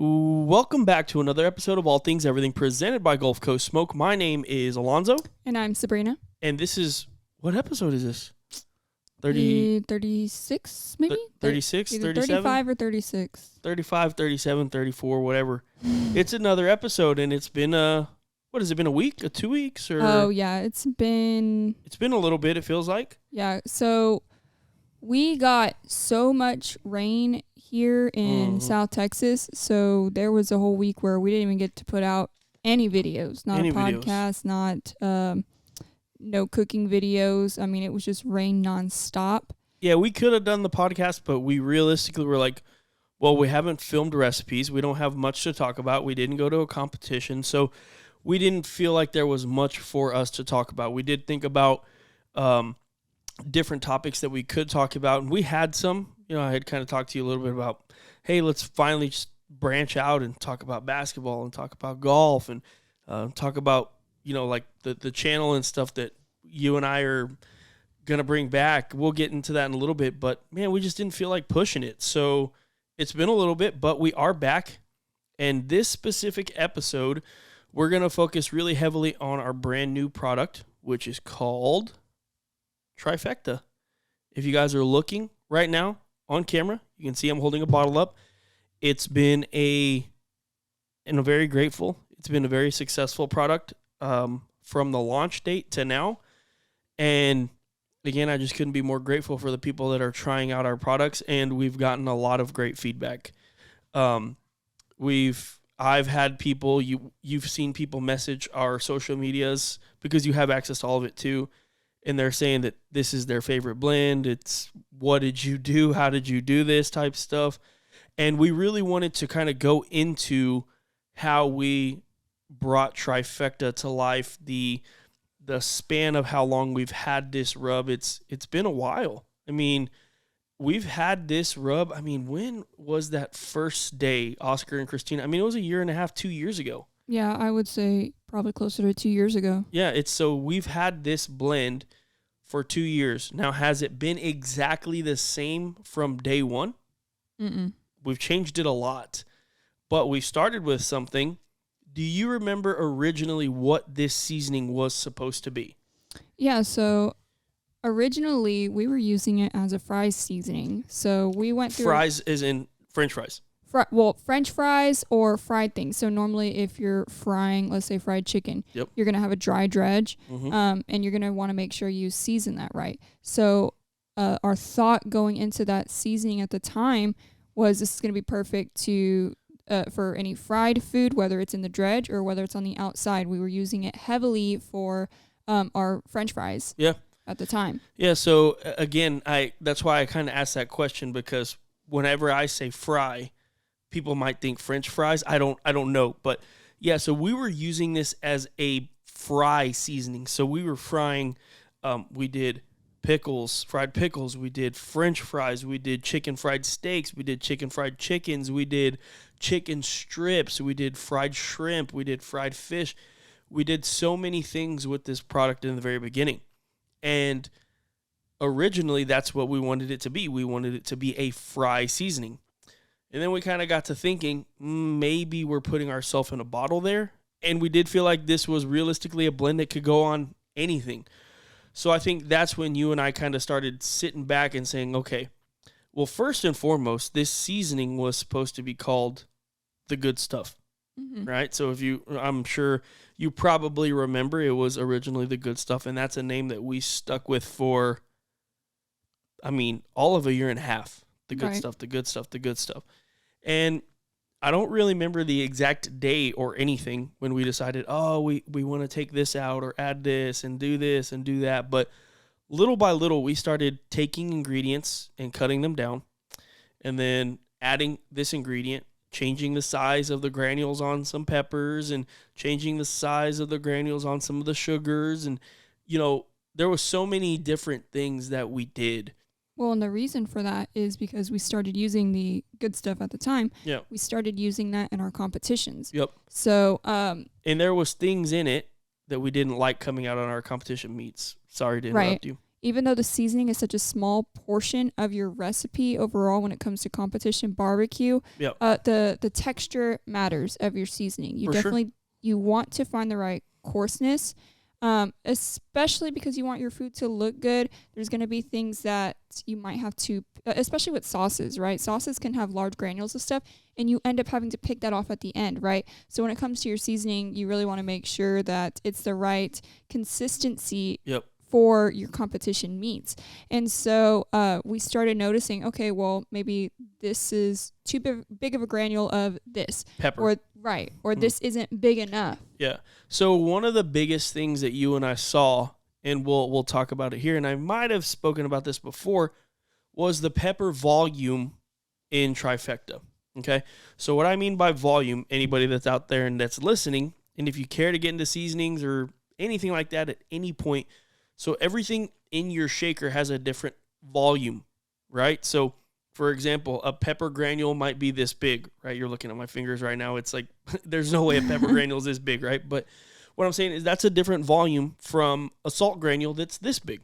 Welcome back to another episode of All Things Everything presented by Gulf Coast Smoke. My name is Alonzo. And I'm Sabrina. And this is, what episode is this? 36 maybe? 36, 37? 35 or 36. 35, 37, 34, whatever. It's another episode, and it's been what has it been, a week? 2 weeks? Or Oh, yeah. It's been a little bit, it feels like. Yeah, so we got so much rain here in South Texas, so there was a whole week where we didn't even get to put out any videos, not a podcast, not no cooking videos. I mean, it was just rain nonstop. Yeah, we could have done the podcast, but we realistically were like, well, we haven't filmed recipes. We don't have much to talk about. We didn't go to a competition, so we didn't feel like there was much for us to talk about. We did think about different topics that we could talk about, and we had some. I had kind of talked to you a little bit about, hey, let's finally just branch out and talk about basketball and talk about golf and talk about, like the channel and stuff that you and I are going to bring back. We'll get into that in a little bit, but man, we just didn't feel like pushing it. So it's been a little bit, but we are back. And this specific episode, we're going to focus really heavily on our brand new product, which is called Trifecta. If you guys are looking right now on camera, you can see I'm holding a bottle up. It's been and I'm very grateful. It's been a very successful product from the launch date to now. And again, I just couldn't be more grateful for the people that are trying out our products, and we've gotten a lot of great feedback. I've had people, you've seen people message our social medias because you have access to all of it too. And they're saying that this is their favorite blend. It's what did you do? How did you do this type stuff? And we really wanted to kind of go into how we brought Trifecta to life, the span of how long we've had this rub. It's been a while. I mean, we've had this rub. I mean, when was that first day, Oscar and Christina? I mean, it was 1.5 years, 2 years ago. Yeah, I would say probably closer to 2 years ago. Yeah, so we've had this blend for 2 years. Now, has it been exactly the same from day one? Mm-mm. We've changed it a lot, but we started with something. Do you remember originally what this seasoning was supposed to be? Yeah, so originally we were using it as a fries seasoning. So we went through... Fries is in French fries. French fries or fried things. So normally if you're frying, let's say fried chicken, you're going to have a dry dredge, and you're going to want to make sure you season that right. So our thought going into that seasoning at the time was this is going to be perfect to for any fried food, whether it's in the dredge or whether it's on the outside. We were using it heavily for our French fries at the time. Yeah, so again, that's why I kind of asked that question, because whenever I say fry, people might think French fries. I don't know. But yeah, so we were using this as a fry seasoning. So we were frying, we did fried pickles, we did French fries, we did chicken fried steaks, we did chicken fried chickens, we did chicken strips, we did fried shrimp, we did fried fish. We did so many things with this product in the very beginning. And originally that's what we wanted it to be. We wanted it to be a fry seasoning. And then we kind of got to thinking, maybe we're putting ourselves in a bottle there. And we did feel like this was realistically a blend that could go on anything. So I think that's when you and I kind of started sitting back and saying, okay, well, first and foremost, this seasoning was supposed to be called the good stuff, right? So I'm sure you probably remember it was originally the good stuff. And that's a name that we stuck with for, all of 1.5 years. The good stuff, the good stuff, the good stuff. And I don't really remember the exact day or anything when we decided, we want to take this out or add this and do that. But little by little, we started taking ingredients and cutting them down and then adding this ingredient, changing the size of the granules on some peppers and changing the size of the granules on some of the sugars. And, there was so many different things that we did. Well, and the reason for that is because we started using the good stuff at the time. Yeah. We started using that in our competitions. Yep. So, and there was things in it that we didn't like coming out on our competition meets. Sorry to interrupt you. even though the seasoning is such a small portion of your recipe overall when it comes to competition barbecue, the texture matters of your seasoning. You definitely you want to find the right coarseness, especially because you want your food to look good. There's going to be things that you might have to, especially with sauces, right? Sauces can have large granules of stuff, and you end up having to pick that off at the end, right? So when it comes to your seasoning, you really want to make sure that it's the right consistency for your competition meats. And so we started noticing, okay, well, maybe this is too big of a granule of this. Pepper. Or this isn't big enough. Yeah. So one of the biggest things that you and I saw, and we'll talk about it here, and I might have spoken about this before, was the pepper volume in Trifecta. Okay? So what I mean by volume, anybody that's out there and that's listening, and if you care to get into seasonings or anything like that at any point, so everything in your shaker has a different volume, right? So, for example, a pepper granule might be this big, right? You're looking at my fingers right now. It's like there's no way a pepper granule is this big, right? But what I'm saying is that's a different volume from a salt granule that's this big.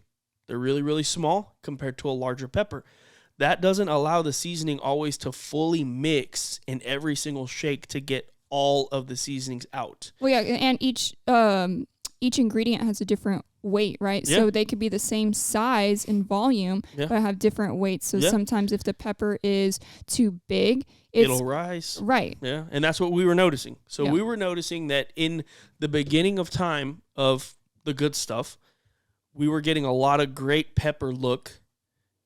They're really, really small compared to a larger pepper. That doesn't allow the seasoning always to fully mix in every single shake to get all of the seasonings out. Well, yeah, and each ingredient has a different weight, right? Yeah. So they could be the same size and volume, but have different weights. So sometimes if the pepper is too big, it'll rise. Right. Yeah. And that's what we were noticing. So we were noticing that in the beginning of time of the good stuff, we were getting a lot of great pepper look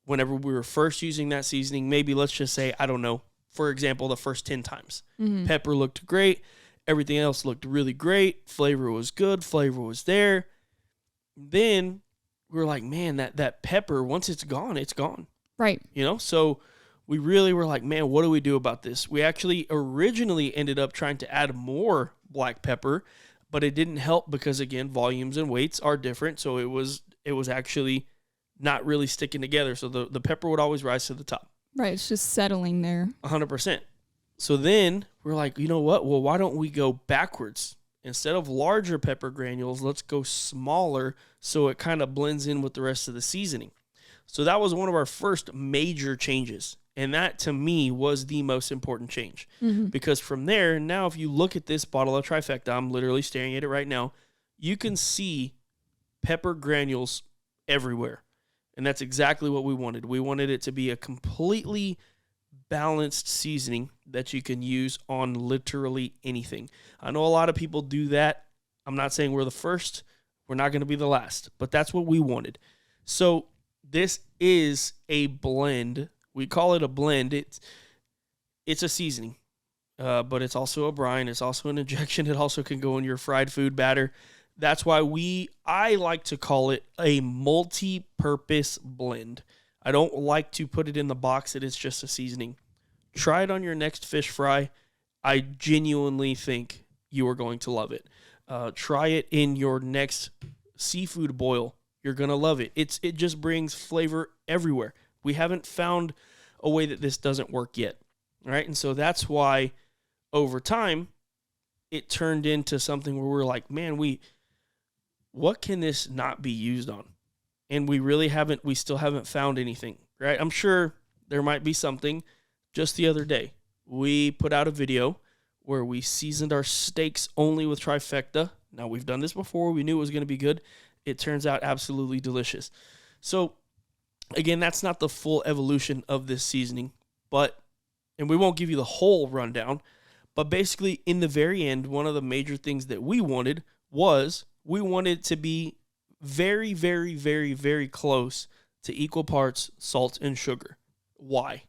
whenever we were first using that seasoning. Maybe let's just say, I don't know, for example, the first 10 times. Mm-hmm. Pepper looked great. Everything else looked really great. Flavor was good. Flavor was there. Then we were like, man, that pepper, once it's gone, it's gone. Right. You know? So we really were like, man, what do we do about this? We actually originally ended up trying to add more black pepper, but it didn't help because, again, volumes and weights are different. So it was actually not really sticking together. So the pepper would always rise to the top. Right. It's just settling there. 100%. So then we're like, you know what? Well, why don't we go backwards? Instead of larger pepper granules, let's go smaller so it kind of blends in with the rest of the seasoning. So that was one of our first major changes. And that, to me, was the most important change. Mm-hmm. Because from there, now if you look at this bottle of Trifecta, I'm literally staring at it right now, you can see pepper granules everywhere. And that's exactly what we wanted. We wanted it to be a completely balanced seasoning that you can use on literally anything. I know a lot of people do that. I'm not saying we're the first. We're not going to be the last, but that's what we wanted. So this is a blend. We call it a blend. It's a seasoning, but it's also a brine. It's also an injection. It also can go in your fried food batter. That's why I like to call it a multi-purpose blend. I don't like to put it in the box that it's just a seasoning. Try it on your next fish fry. I genuinely think you are going to love it. Try it in your next seafood boil. You're going to love it. It just brings flavor everywhere. We haven't found a way that this doesn't work yet. All right? And so that's why over time it turned into something where we're like, man, what can this not be used on? And we still haven't found anything, right? I'm sure there might be something. Just the other day, we put out a video where we seasoned our steaks only with Trifecta. Now, we've done this before. We knew it was going to be good. It turns out absolutely delicious. So, again, that's not the full evolution of this seasoning, and we won't give you the whole rundown, but basically, in the very end, one of the major things that we wanted to be very, very, very, very close to equal parts salt and sugar. Why?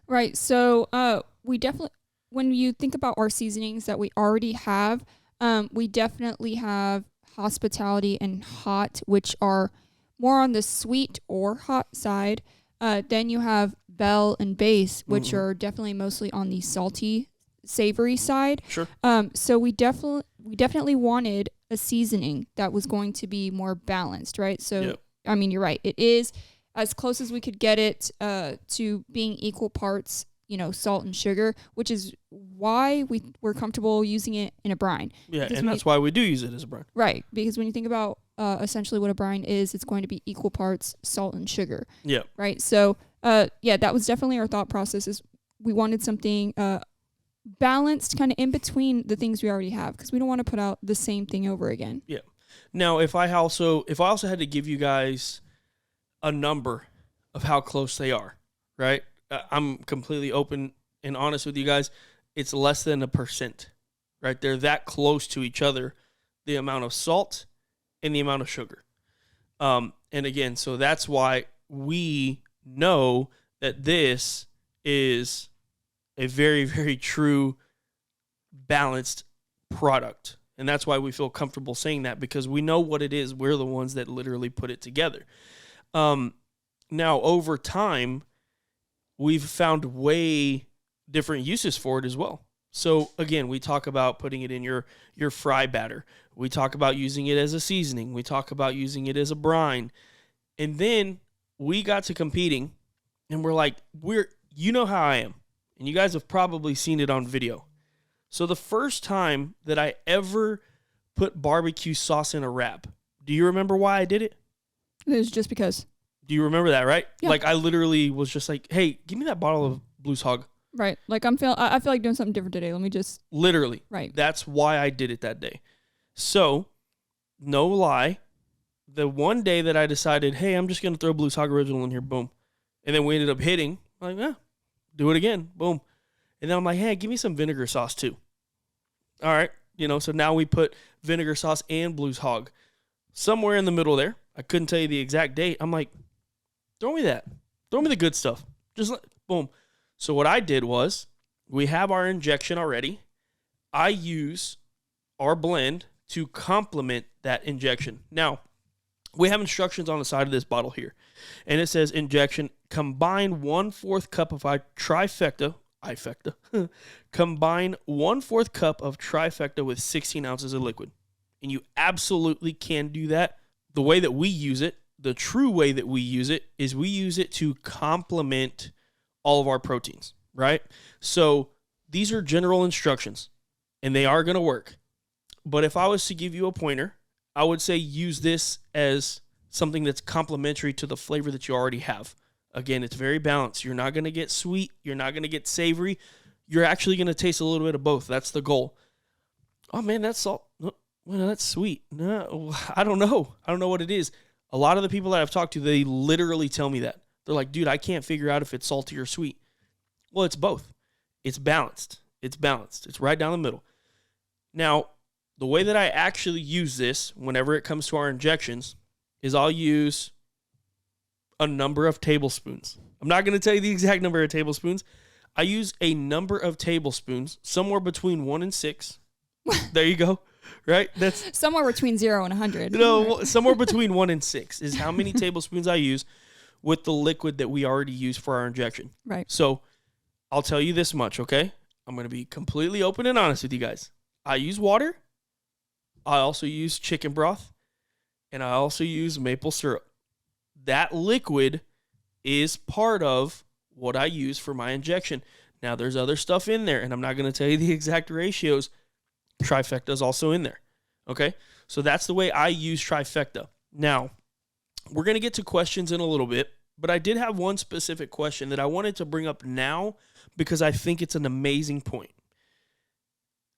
Right. So we definitely, when you think about our seasonings that we already have, we definitely have hospitality and hot, which are more on the sweet or hot side. Then you have bell and base, which are definitely mostly on the salty, savory side. Sure. So we definitely wanted a seasoning that was going to be more balanced, right? So, I mean, you're right. It is as close as we could get it to being equal parts salt and sugar, which is why we're comfortable using it in a brine. Yeah, and that's why we do use it as a brine. Right, because when you think about essentially what a brine is, it's going to be equal parts salt and sugar. Yeah. Right. So, that was definitely our thought process. Is we wanted something balanced, kind of in between the things we already have, because we don't want to put out the same thing over again. Yeah. Now, if I also had to give you guys a number of how close they are, right? I'm completely open and honest with you guys. It's less than 1%, right? They're that close to each other, the amount of salt and the amount of sugar. And again, so that's why we know that this is a very, very true balanced product. And that's why we feel comfortable saying that, because we know what it is. We're the ones that literally put it together. Now, over time, we've found way different uses for it as well. So, again, we talk about putting it in your fry batter. We talk about using it as a seasoning. We talk about using it as a brine. And then we got to competing, and we're like, you know how I am. And you guys have probably seen it on video. So the first time that I ever put barbecue sauce in a wrap, do you remember why I did it? It was just because. Do you remember that, right? Yeah. Like, I literally was just like, hey, give me that bottle of Blues Hog. Right. Like, I feel like doing something different today. Let me just. Literally. Right. That's why I did it that day. So, no lie, the one day that I decided, hey, I'm just going to throw Blues Hog Original in here, boom. And then we ended up hitting, like, do it again, boom. And then I'm like, hey, give me some vinegar sauce too. All right. So now we put vinegar sauce and Blues Hog. Somewhere in the middle there, I couldn't tell you the exact date. I'm like, throw me that. Throw me the good stuff. Just boom. So what I did was, we have our injection already. I use our blend to complement that injection. Now, we have instructions on the side of this bottle here. And it says injection, combine 1/4 cup of Trifecta. Combine 1/4 cup of Trifecta with 16 ounces of liquid. And you absolutely can do that. The way that we use it, the true way that we use it, is we use it to complement all of our proteins, right? So these are general instructions, and they are going to work. But if I was to give you a pointer, I would say use this as something that's complementary to the flavor that you already have. Again, it's very balanced. You're not going to get sweet. You're not going to get savory. You're actually going to taste a little bit of both. That's the goal. Oh, man, that's salt. Well, that's sweet. No, I don't know. I don't know what it is. A lot of the people that I've talked to, they literally tell me that. They're like, dude, I can't figure out if it's salty or sweet. Well, it's both. It's balanced. It's balanced. It's right down the middle. Now, the way that I actually use this whenever it comes to our injections is I'll use a number of tablespoons. I'm not going to tell you the exact number of tablespoons. I use a number of tablespoons, somewhere between 1 and 6. There you go. Right? That's somewhere between 0 and 100. Somewhere between 1 and 6 is how many tablespoons I use with the liquid that we already use for our injection. Right. So I'll tell you this much, okay? I'm going to be completely open and honest with you guys. I use water. I also use chicken broth. And I also use maple syrup. That liquid is part of what I use for my injection. Now, there's other stuff in there, and I'm not going to tell you the exact ratios. Trifecta is also in there. Okay? So that's the way I use Trifecta. Now, we're going to get to questions in a little bit, but I did have one specific question that I wanted to bring up now because I think it's an amazing point.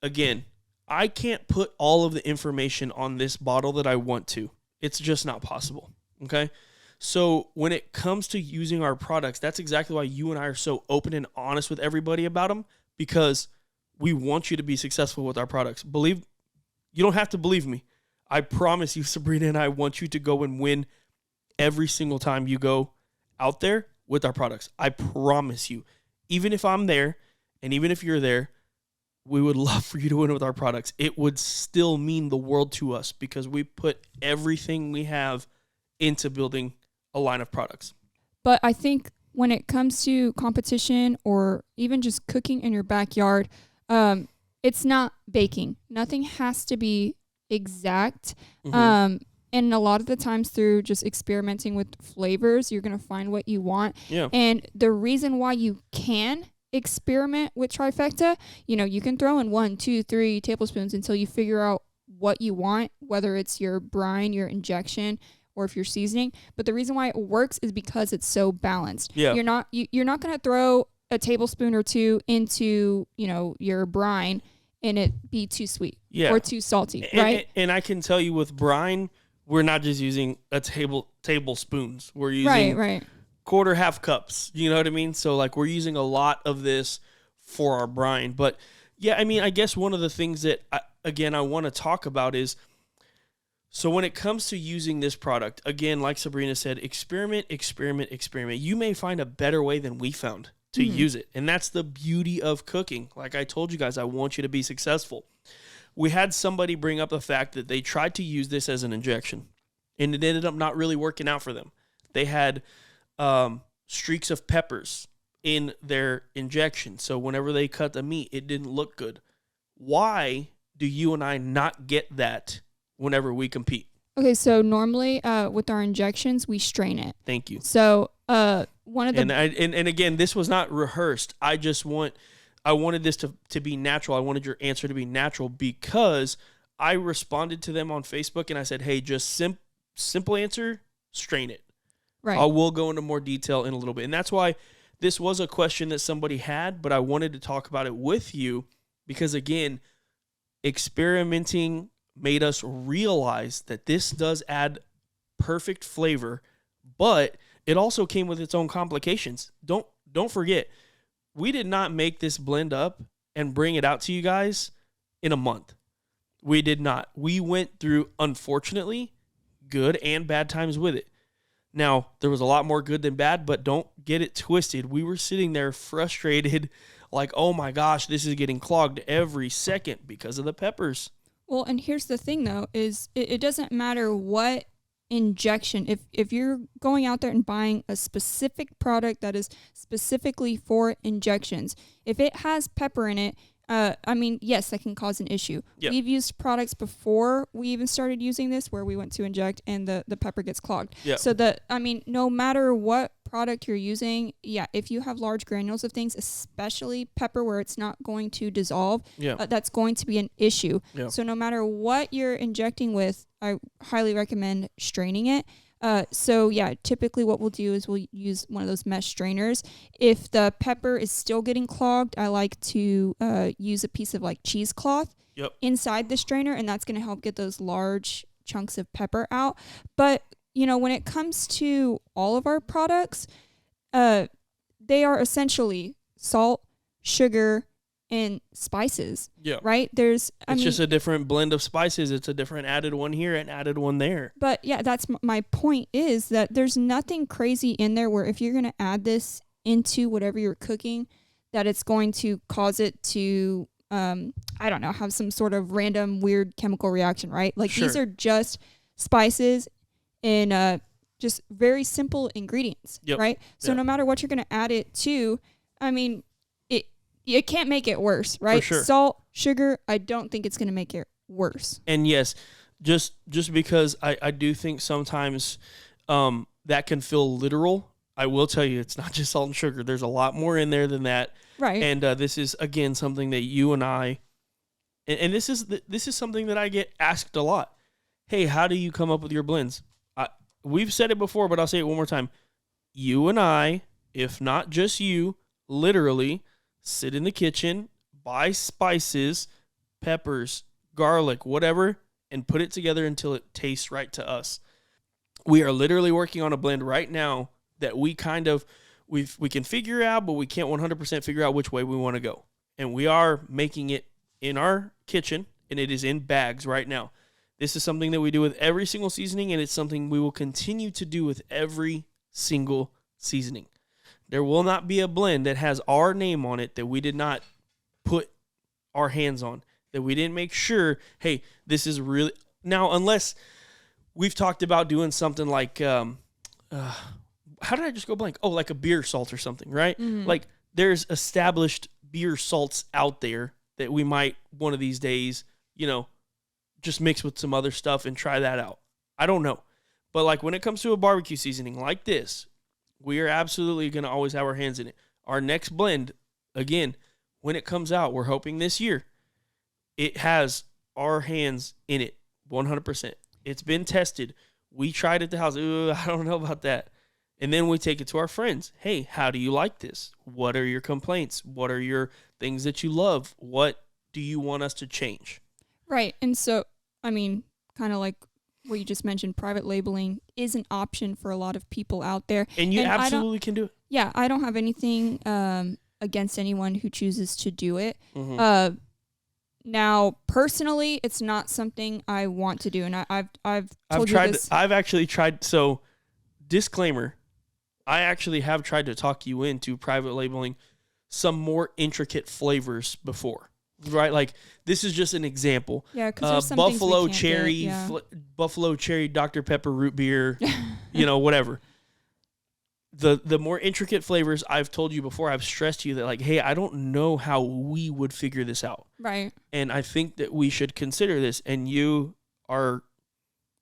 Again, I can't put all of the information on this bottle that I want to. It's just not possible. Okay? So when it comes to using our products, that's exactly why you and I are so open and honest with everybody about them, because we want you to be successful with our products. You don't have to believe me. I promise you, Sabrina and I want you to go and win every single time you go out there with our products. I promise you. Even if I'm there and even if you're there, we would love for you to win with our products. It would still mean the world to us because we put everything we have into building a line of products. But I think when it comes to competition or even just cooking in your backyard, it's not baking. Nothing has to be exact. Mm-hmm. And a lot of the times through just experimenting with flavors, you're going to find what you want. Yeah. And the reason why you can experiment with Trifecta. You can throw in 1, 2, 3 tablespoons until you figure out what you want, whether it's your brine, your injection, or if you're seasoning. But the reason why it works is because it's so balanced. Yeah. You're not going to throw a tablespoon or two into, your brine and it be too sweet or too salty, right? And I can tell you with brine, we're not just using a tablespoons. We're using right. quarter, half cups. You know what I mean? So like we're using a lot of this for our brine. But yeah, I mean, I guess one of the things that I want to talk about is, so when it comes to using this product, again, like Sabrina said, experiment. You may find a better way than we found to use it. And that's the beauty of cooking. Like I told you guys, I want you to be successful. We had somebody bring up the fact that they tried to use this as an injection, and it ended up not really working out for them. They had streaks of peppers in their injection, so whenever they cut the meat, it didn't look good. Why do you and I not get that whenever we compete? Okay, so normally with our injections, we strain it. Thank you. So one of the and again, this was not rehearsed. I wanted this to be natural. I wanted your answer to be natural because I responded to them on Facebook and I said, hey, just simple answer, strain it. Right. I will go into more detail in a little bit. And that's why this was a question that somebody had, but I wanted to talk about it with you because, again, experimenting made us realize that this does add perfect flavor, but it also came with its own complications. Don't forget, we did not make this blend up and bring it out to you guys in a month. We did not. We went through, unfortunately, good and bad times with it. Now, there was a lot more good than bad, but don't get it twisted. We were sitting there frustrated, like, oh my gosh, this is getting clogged every second because of the peppers. Well, and here's the thing, though, is it doesn't matter what injection. If you're going out there and buying a specific product that is specifically for injections, if it has pepper in it, yes, that can cause an issue. Yep. We've used products before we even started using this where we went to inject and the pepper gets clogged. Yep. So no matter what product you're using, if you have large granules of things, especially pepper where it's not going to dissolve, that's going to be an issue. Yeah. So no matter what you're injecting with, I highly recommend straining it. Typically what we'll do is we'll use one of those mesh strainers. If the pepper is still getting clogged, I like to use a piece of like cheesecloth inside the strainer, and that's going to help get those large chunks of pepper out. But when it comes to all of our products, they are essentially salt, sugar, and spices. Yeah. Right? It's just a different blend of spices. It's a different added one here and added one there. But yeah, that's my point is that there's nothing crazy in there where if you're going to add this into whatever you're cooking, that it's going to cause it to, have some sort of random weird chemical reaction, right? Like These are just spices and just very simple ingredients, right? So no matter what you're going to add it to, it can't make it worse, right? For sure. Salt, sugar, I don't think it's going to make it worse. And yes, just because I do think sometimes that can feel literal, I will tell you it's not just salt and sugar. There's a lot more in there than that. Right. And this is, again, something that you and I, and this is something that I get asked a lot. Hey, how do you come up with your blends? We've said it before, but I'll say it one more time. You and I, if not just you, literally sit in the kitchen, buy spices, peppers, garlic, whatever, and put it together until it tastes right to us. We are literally working on a blend right now that we can figure out, but we can't 100% figure out which way we want to go. And we are making it in our kitchen, and it is in bags right now. This is something that we do with every single seasoning, and it's something we will continue to do with every single seasoning. There will not be a blend that has our name on it that we did not put our hands on, that we didn't make sure, hey, this is really... Now, unless we've talked about doing something like, how did I just go blank? Oh, like a beer salt or something, right? Mm-hmm. Like there's established beer salts out there that we might one of these days, just mix with some other stuff and try that out. I don't know. But like when it comes to a barbecue seasoning like this, we are absolutely going to always have our hands in it. Our next blend, again, when it comes out, we're hoping this year, it has our hands in it 100%. It's been tested. We tried it at the house. I don't know about that. And then we take it to our friends. Hey, how do you like this? What are your complaints? What are your things that you love? What do you want us to change? Right. And so, I mean, kind of like what you just mentioned, private labeling is an option for a lot of people out there. And you absolutely can do it. Yeah, I don't have anything against anyone who chooses to do it. Mm-hmm. Now, personally, it's not something I want to do, and I've told you tried. this. I've actually tried. So, disclaimer: I actually have tried to talk you into private labeling some more intricate flavors before. Right, like this is just an example. Yeah, because there's some buffalo things we can't cherry, buffalo cherry, Dr. Pepper root beer, whatever. The more intricate flavors, I've told you before, I've stressed to you that like, hey, I don't know how we would figure this out. Right. And I think that we should consider this. And you are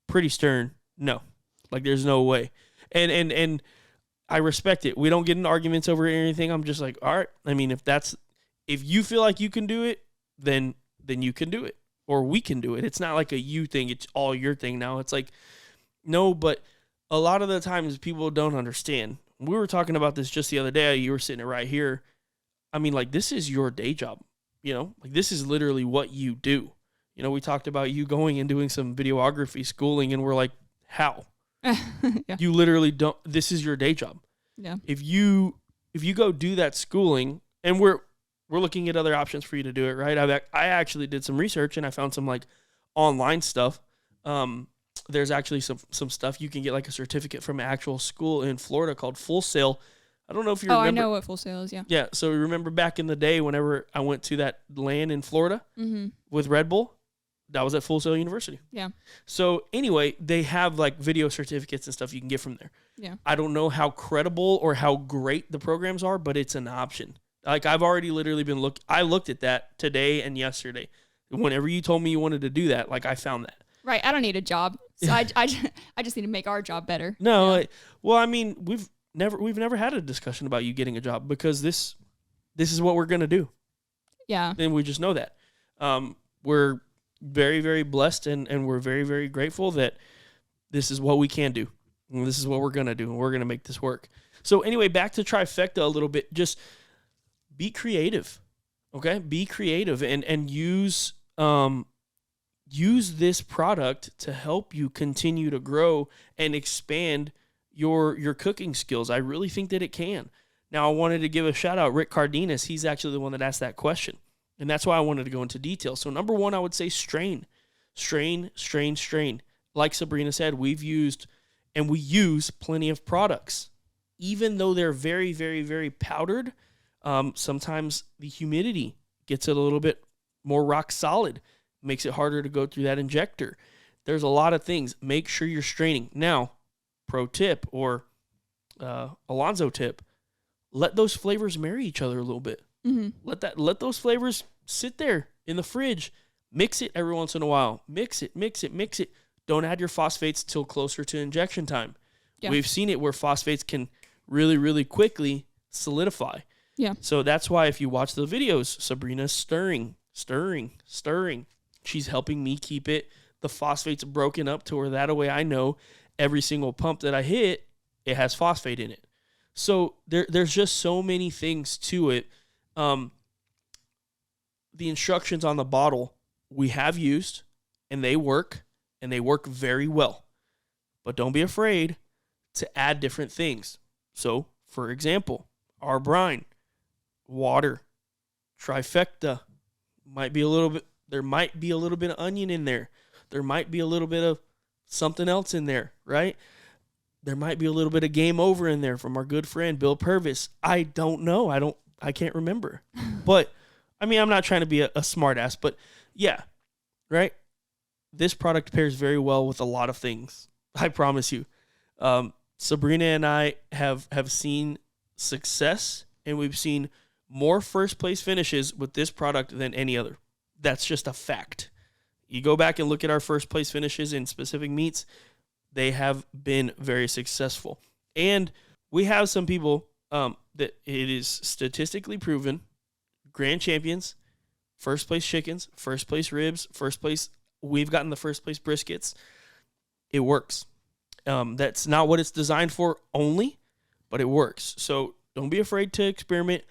pretty stern. No, like there's no way. And I respect it. We don't get in arguments over anything. I'm just like, all right. I mean, if you feel like you can do it, then you can do it, or we can do it. It's not like a you thing. It's all your thing now. It's like, no, but a lot of the times people don't understand. We were talking about this just the other day. You were sitting right here. I mean, like, this is your day job, like this is literally what you do. We talked about you going and doing some videography schooling, and we're like, how? Yeah. You literally don't, this is your day job. Yeah. If you go do that schooling, and we're looking at other options for you to do it, right? I actually did some research, and I found some like online stuff. There's actually some stuff you can get, like a certificate from an actual school in Florida called Full Sail. I don't know if you remember. I know what Full Sail is, yeah. Yeah, so remember back in the day whenever I went to that land in Florida with Red Bull, that was at Full Sail University. Yeah. So anyway, they have like video certificates and stuff you can get from there. Yeah. I don't know how credible or how great the programs are, but it's an option. Like I've already literally I looked at that today and yesterday. Whenever you told me you wanted to do that, like I found that. Right. I don't need a job. So I just need to make our job better. No. Yeah. Well, I mean, we've never had a discussion about you getting a job because this is what we're going to do. Yeah. And we just know that. We're very, very blessed and we're very, very grateful that this is what we can do. And this is what we're going to do. And we're going to make this work. So anyway, back to Trifecta a little bit. Just be creative, okay? Be creative and use this product to help you continue to grow and expand your cooking skills. I really think that it can. Now, I wanted to give a shout out, Rick Cardenas. He's actually the one that asked that question, and that's why I wanted to go into detail. So number one, I would say strain. Like Sabrina said, we use plenty of products. Even though they're very, very, very powdered, sometimes the humidity gets it a little bit more rock solid, makes it harder to go through that injector. There's a lot of things. Make sure you're straining. Now, pro tip or Alonzo tip, let those flavors marry each other a little bit. Mm-hmm. Let those flavors sit there in the fridge. Mix it every once in a while. Mix it. Don't add your phosphates till closer to injection time. Yeah. We've seen it where phosphates can really, really quickly solidify. Yeah. So that's why if you watch the videos, Sabrina's stirring. She's helping me keep the phosphates broken up to where that way I know every single pump that I hit, it has phosphate in it. So there's just so many things to it. The instructions on the bottle we have used, and they work very well. But don't be afraid to add different things. So, for example, our brine, water, Trifecta, there might be a little bit of onion in there. There might be a little bit of something else in there, right? There might be a little bit of Game Over in there from our good friend Bill Purvis. I don't know. I can't remember. But I mean, I'm not trying to be a smart ass, but yeah, right? This product pairs very well with a lot of things. I promise you. Sabrina and I have seen success, and we've seen more first place finishes with this product than any other. That's just a fact. You go back and look at our first place finishes in specific meats, they have been very successful. And we have some people that it is statistically proven grand champions, first place chickens, first place ribs, first place. We've gotten the first place briskets. It works. That's not what it's designed for only, but it works. So don't be afraid to experiment.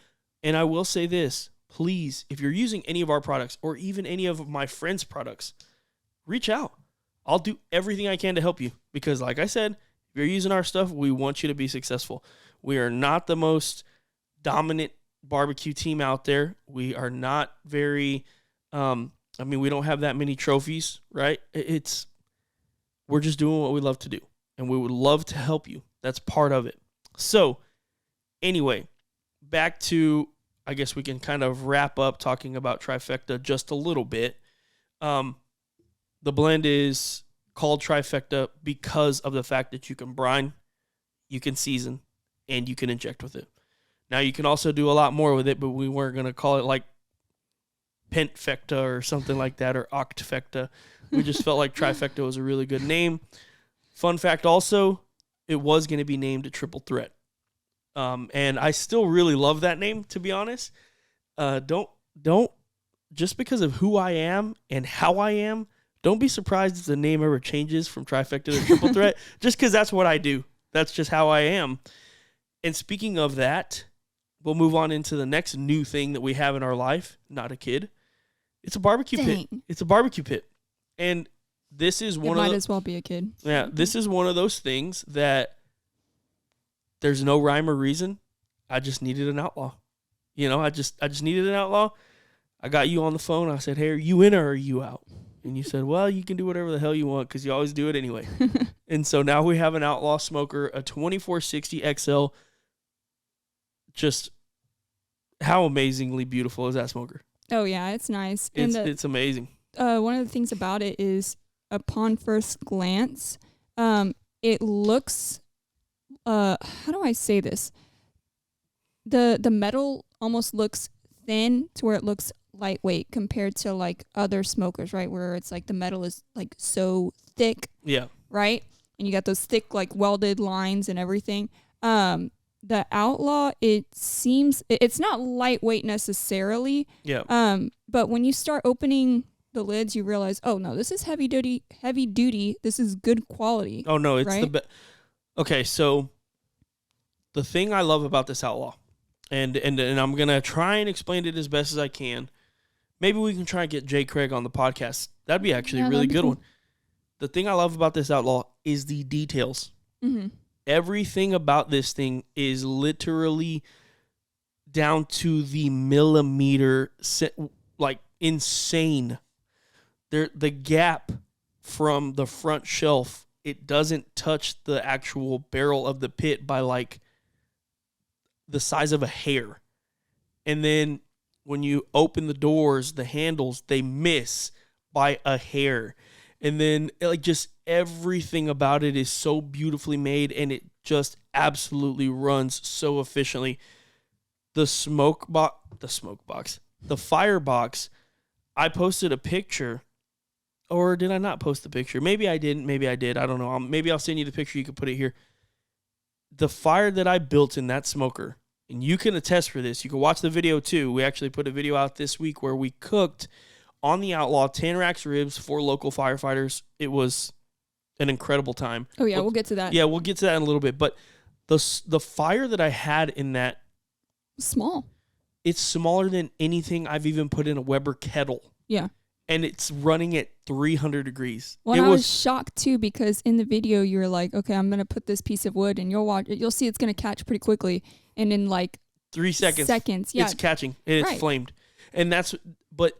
And I will say this, please, if you're using any of our products or even any of my friends' products, reach out. I'll do everything I can to help you because, like I said, if you're using our stuff, we want you to be successful. We are not the most dominant barbecue team out there. We are not very, we don't have that many trophies, right? We're just doing what we love to do, and we would love to help you. That's part of it. So, anyway, back to, I guess we can kind of wrap up talking about Trifecta just a little bit. The blend is called Trifecta because of the fact that you can brine, you can season, and you can inject with it. Now, you can also do a lot more with it, but we weren't going to call it like Pentfecta or something like that, or Octfecta. We just felt like Trifecta was a really good name. Fun fact also, it was going to be named a Triple Threat. And I still really love that name, to be honest. Don't, just because of who I am and how I am, don't be surprised if the name ever changes from Trifecta to Triple Threat, just because that's what I do. That's just how I am. And speaking of that, we'll move on into the next new thing that we have in our life. Not a kid. It's a barbecue pit. It's a barbecue pit. And this is one of might as well be a kid. Yeah, this is one of those things that there's no rhyme or reason. I just needed an outlaw. I just needed an outlaw. I got you on the phone. I said, hey, are you in or are you out? And you said, well, you can do whatever the hell you want because you always do it anyway. And so now we have an Outlaw smoker, a 2460 XL. Just how amazingly beautiful is that smoker? Oh, yeah, it's nice. It's amazing. One of the things about it is upon first glance, it looks, how do I say this? The metal almost looks thin to where it looks lightweight compared to like other smokers, right? Where it's like the metal is like so thick. Yeah. Right? And you got those thick like welded lines and everything. The Outlaw, it seems it's not lightweight necessarily. Yeah. But when you start opening the lids, you realize, oh no, this is heavy duty. This is good quality. Oh no, it's right? the best. Okay, so the thing I love about this Outlaw, and I'm gonna try and explain it as best as I can. Maybe we can try and get Jay Craig on the podcast. That'd be actually a really good one. The thing I love about this Outlaw is the details. Mm-hmm. Everything about this thing is literally down to the millimeter, like insane. The gap from the front shelf, it doesn't touch the actual barrel of the pit by like the size of a hair. And then when you open the doors, the handles, they miss by a hair. And then like just everything about it is so beautifully made, and it just absolutely runs so efficiently. The firebox, I posted a picture, or did I not post the picture? Maybe I didn't, maybe I did. I don't know. Maybe I'll send you the picture. You can put it here. The fire that I built in that smoker, and you can attest for this. You can watch the video too. We actually put a video out this week where we cooked on the Outlaw 10 racks ribs for local firefighters. It was an incredible time. Oh yeah, we'll get to that. Yeah, we'll get to that in a little bit. But the fire that I had in that, small. It's smaller than anything I've even put in a Weber kettle. Yeah. And it's running at 300 degrees. Well, I was shocked too because in the video you were like, okay, I'm going to put this piece of wood and you'll see it's going to catch pretty quickly. And in like 3 seconds, yeah, it's catching and it's flamed. And but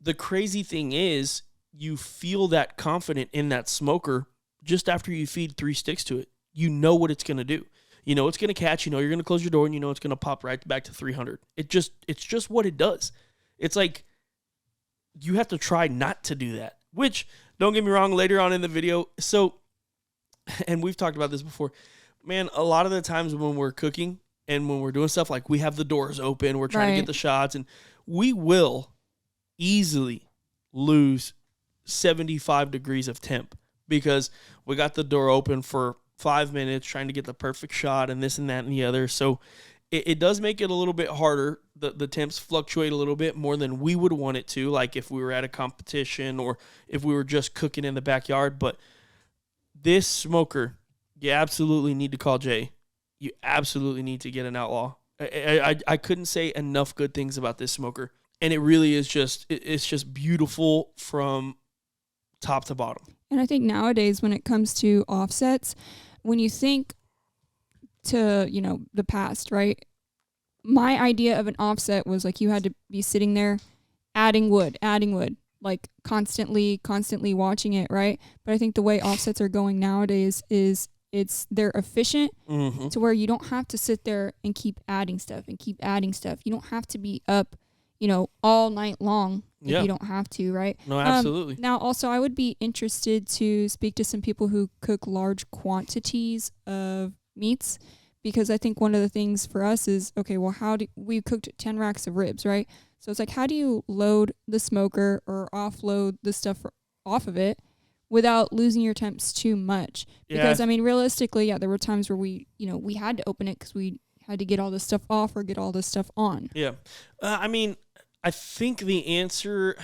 the crazy thing is you feel that confident in that smoker just after you feed 3 sticks to it. You know what it's going to do. You know it's going to catch. You know you're going to close your door, and you know it's going to pop right back to 300. It's just what it does. It's like you have to try not to do that. Which, don't get me wrong, later on in the video. So, and we've talked about this before. Man, a lot of the times when we're cooking and when we're doing stuff, like we have the doors open, we're trying to get the shots, and we will easily lose 75 degrees of temp because we got the door open for 5 minutes trying to get the perfect shot and this and that and the other. So it does make it a little bit harder. The temps fluctuate a little bit more than we would want it to, like if we were at a competition or if we were just cooking in the backyard. But this smoker, you absolutely need to call Jay. You absolutely need to get an Outlaw. I couldn't say enough good things about this smoker. And it really is it's just beautiful from top to bottom. And I think nowadays when it comes to offsets, when you think to, the past, right? My idea of an offset was like you had to be sitting there adding wood, like constantly watching it, right? But I think the way offsets are going nowadays is they're efficient to where you don't have to sit there and keep adding stuff. You don't have to be up, all night long if you don't have to, right? No, absolutely. Now, also, I would be interested to speak to some people who cook large quantities of meats, because I think one of the things for us is, okay, well, we cooked 10 racks of ribs, right? So it's like, how do you load the smoker or offload the stuff off of it without losing your temps too much? Because, I mean, realistically, there were times where we had to open it because we had to get all this stuff off or get all this stuff on. Yeah. I mean, I think the answer,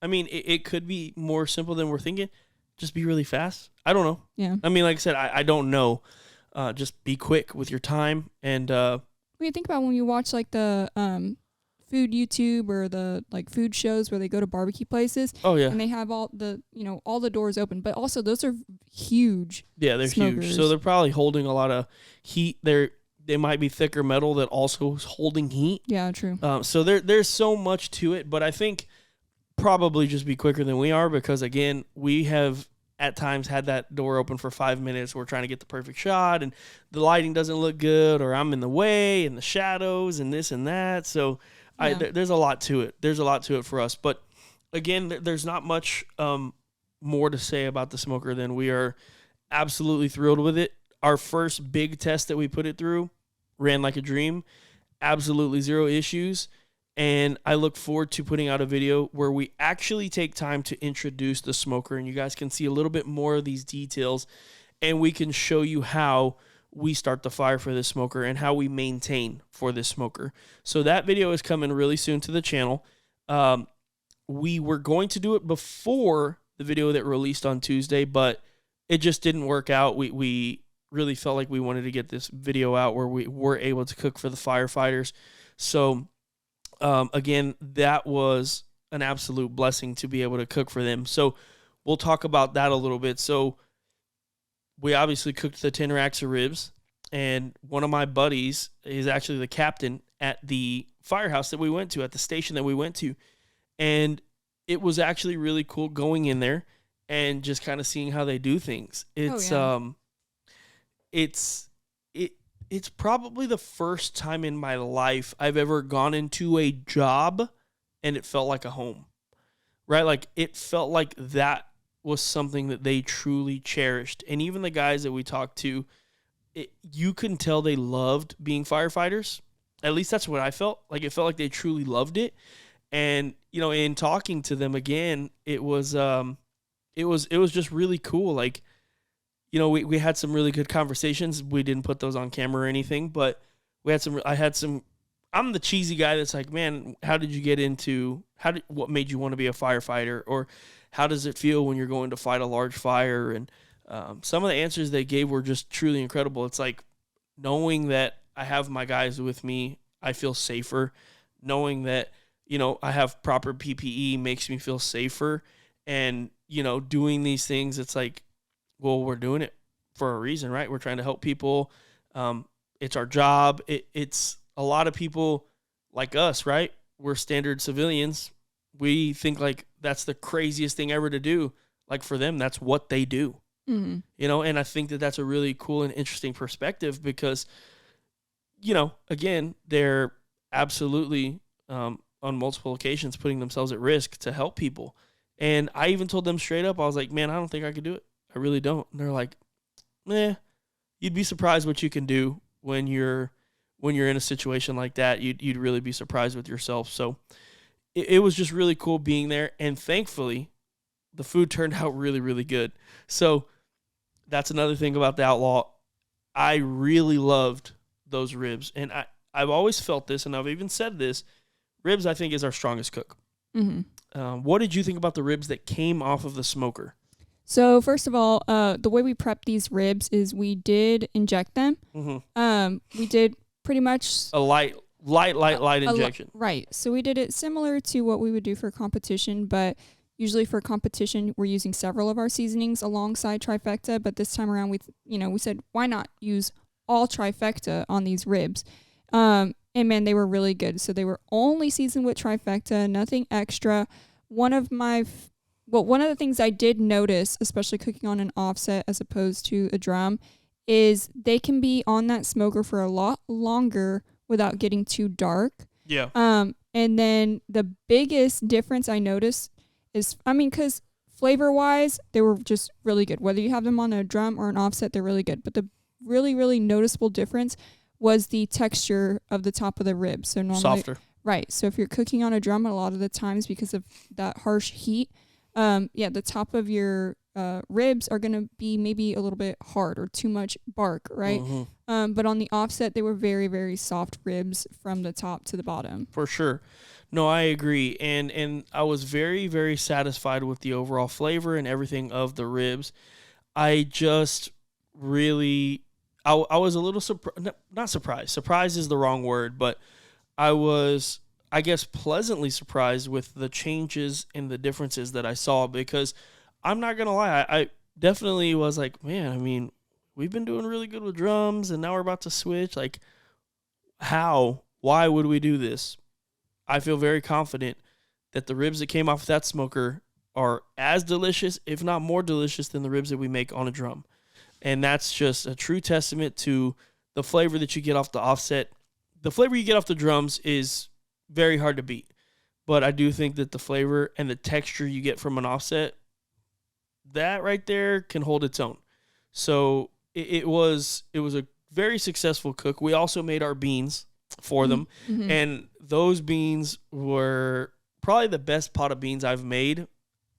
it could be more simple than we're thinking. Just be really fast. I don't know. Yeah. I mean, like I said, I don't know. Just be quick with your time. And when you think about when you watch like the food YouTube or the like food shows where they go to barbecue places. Oh yeah. And they have all the doors open, but also those are huge. Yeah, they're smokers. huge. So they're probably holding a lot of heat. They might be thicker metal that also is holding heat. Yeah, true. So there's so much to it, but I think probably just be quicker than we are, because again, we have at times had that door open for 5 minutes. We're trying to get the perfect shot and the lighting doesn't look good, or I'm in the way and the shadows and this and that. So there's a lot to it. There's a lot to it for us. But again, there's not much more to say about the smoker than we are absolutely thrilled with it. Our first big test that we put it through ran like a dream. Absolutely zero issues. And I look forward to putting out a video where we actually take time to introduce the smoker, and you guys can see a little bit more of these details, and we can show you how we start the fire for this smoker and how we maintain for this smoker. So that video is coming really soon to the channel. We were going to do it before the video that released on Tuesday, but it just didn't work out. We really felt like we wanted to get this video out where we were able to cook for the firefighters. So again, that was an absolute blessing to be able to cook for them. So we'll talk about that a little bit. So we obviously cooked the 10 racks of ribs, and one of my buddies is actually the captain at the firehouse that we went to, at the station that we went to. And it was actually really cool going in there and just kind of seeing how they do things. It's probably the first time in my life I've ever gone into a job and it felt like a home, right? Like it felt like that was something that they truly cherished. And even the guys that we talked to, you can tell they loved being firefighters. At least that's what I felt. Like it felt like they truly loved it. And, in talking to them again, it was just really cool. Like, we had some really good conversations. We didn't put those on camera or anything, but I'm the cheesy guy that's like, man, how did you get into, what made you want to be a firefighter? Or how does it feel when you're going to fight a large fire? And some of the answers they gave were just truly incredible. It's like knowing that I have my guys with me, I feel safer. Knowing that, I have proper PPE makes me feel safer. And, doing these things, it's like, well, we're doing it for a reason, right? We're trying to help people. It's our job. It's a lot of people like us, right? We're standard civilians. We think like that's the craziest thing ever to do. Like for them, that's what they do. Mm-hmm. And I think that that's a really cool and interesting perspective because, again, they're absolutely on multiple occasions putting themselves at risk to help people. And I even told them straight up, I was like, man, I don't think I could do it. I really don't. And they're like, you'd be surprised what you can do when you're in a situation like that. You'd really be surprised with yourself. So it was just really cool being there. And thankfully, the food turned out really, really good. So that's another thing about the Outlaw. I really loved those ribs. And I've always felt this, and I've even said this, ribs, I think, is our strongest cook. Mm-hmm. What did you think about the ribs that came off of the smoker? So first of all, the way we prep these ribs is we did inject them. Mm-hmm. We did pretty much a light injection. Right. So we did it similar to what we would do for competition, but usually for competition, we're using several of our seasonings alongside Trifecta. But this time around, we said, why not use all Trifecta on these ribs? And man, they were really good. So they were only seasoned with Trifecta, nothing extra. One of the things I did notice, especially cooking on an offset as opposed to a drum, is they can be on that smoker for a lot longer without getting too dark. Yeah. And then the biggest difference I noticed is, because flavor-wise, they were just really good. Whether you have them on a drum or an offset, they're really good. But the really, really noticeable difference was the texture of the top of the rib. So normally, softer. Right. So if you're cooking on a drum, a lot of the times because of that harsh heat, the top of your ribs are going to be maybe a little bit hard or too much bark, right? Mm-hmm. But on the offset, they were very, very soft ribs from the top to the bottom. For sure. No, I agree. And I was very, very satisfied with the overall flavor and everything of the ribs. I just really, I was a little not surprised. Surprised is the wrong word, but I was, I guess, pleasantly surprised with the changes and the differences that I saw, because I'm not going to lie, I definitely was like, man, we've been doing really good with drums and now we're about to switch. Like, why would we do this? I feel very confident that the ribs that came off that smoker are as delicious, if not more delicious, than the ribs that we make on a drum. And that's just a true testament to the flavor that you get off the offset. The flavor you get off the drums is very hard to beat. But I do think that the flavor and the texture you get from an offset, that right there can hold its own. So it was a very successful cook. We also made our beans for them. Mm-hmm. And those beans were probably the best pot of beans I've made,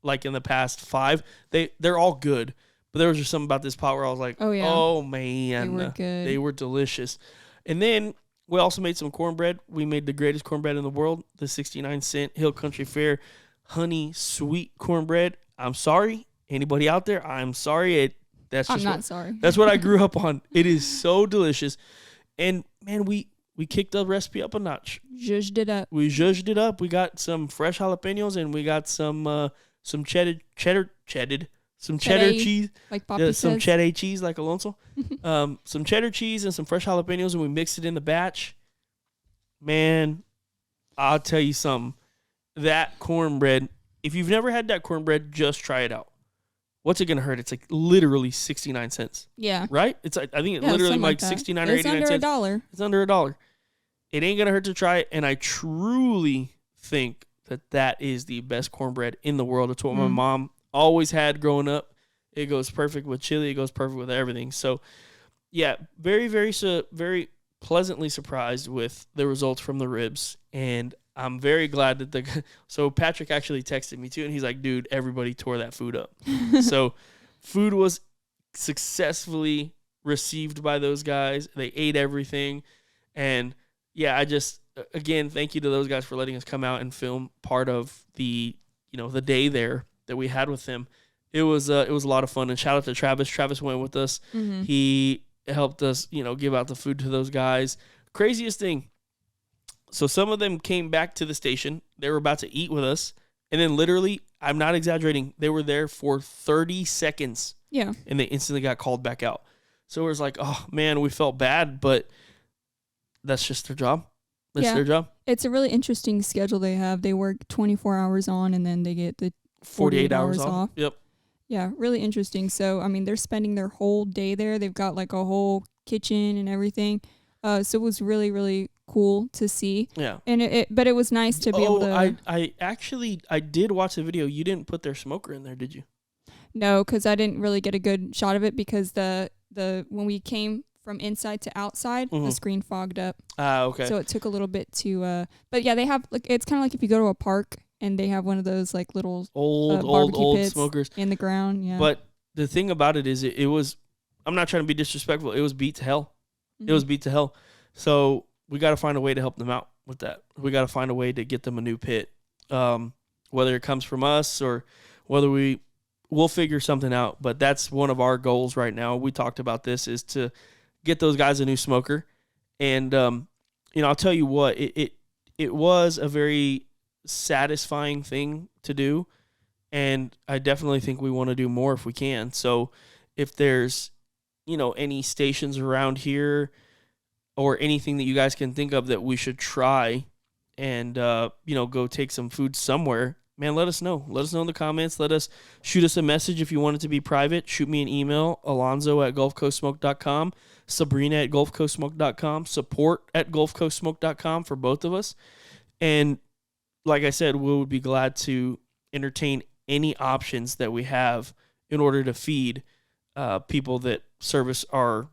like in the past 5. They're all good. But there was just something about this pot where I was like, oh man, they were good. They were delicious. And then we also made some cornbread. We made the greatest cornbread in the world, the 69-cent Hill Country Fair honey sweet cornbread. I'm sorry, anybody out there, I'm sorry. I'm not sorry. That's what I grew up on. It is so delicious. And man, we kicked the recipe up a notch. Zhuzhed it up. We zhuzhed it up. We got some fresh jalapenos and we got some cheddar cheese, like Poppy says. Some cheddar cheese, like Alonso. Some cheddar cheese and some fresh jalapenos, and we mixed it in the batch. Man, I'll tell you something. That cornbread, if you've never had that cornbread, just try it out. What's it gonna hurt? It's like literally 69 cents. Yeah. Right? It's like, I think it literally like 69 or 89 cents. It's under $1. It's under $1. It ain't gonna hurt to try it, and I truly think that is the best cornbread in the world. It's what my mom always had growing up. It goes perfect with chili. It goes perfect with everything. So, yeah, very, very, very pleasantly surprised with the results from the ribs, and I'm very glad that so Patrick actually texted me too, and he's like, dude, everybody tore that food up. So food was successfully received by those guys. They ate everything. And yeah, I just, again, thank you to those guys for letting us come out and film part of the, the day there that we had with them. It was a lot of fun. And shout out to Travis. Travis went with us. Mm-hmm. He helped us, give out the food to those guys. Craziest thing. So some of them came back to the station. They were about to eat with us. And then literally, I'm not exaggerating, they were there for 30 seconds. Yeah. And they instantly got called back out. So it was like, oh, man, we felt bad, but that's just their job. That's their job. It's a really interesting schedule they have. They work 24 hours on, and then they get the 48 hours off. Yep. Yeah, really interesting. So, they're spending their whole day there. They've got like a whole kitchen and everything. So it was really, really cool to see. Yeah. And but it was nice to be able to. I did watch the video. You didn't put their smoker in there, did you? No, because I didn't really get a good shot of it because the when we came from inside to outside, the screen fogged up. Okay. So it took a little bit to. But yeah, they have like it's kind of like if you go to a park and they have one of those like little old pits smokers in the ground. Yeah. But the thing about it is, it was. I'm not trying to be disrespectful. It was beat to hell. Mm-hmm. It was beat to hell. So we got to find a way to help them out with that. We got to find a way to get them a new pit, whether it comes from us or whether we'll figure something out. But that's one of our goals right now. We talked about this, is to get those guys a new smoker. And, I'll tell you what, it was a very satisfying thing to do. And I definitely think we want to do more if we can. So if there's, any stations around here or anything that you guys can think of that we should try and, go take some food somewhere, man, let us know. Let us know in the comments. Shoot us a message if you want it to be private. Shoot me an email, alonzo@gulfcoastsmoke.com, sabrina@gulfcoastsmoke.com, support@gulfcoastsmoke.com for both of us. And like I said, we would be glad to entertain any options that we have in order to feed people that service our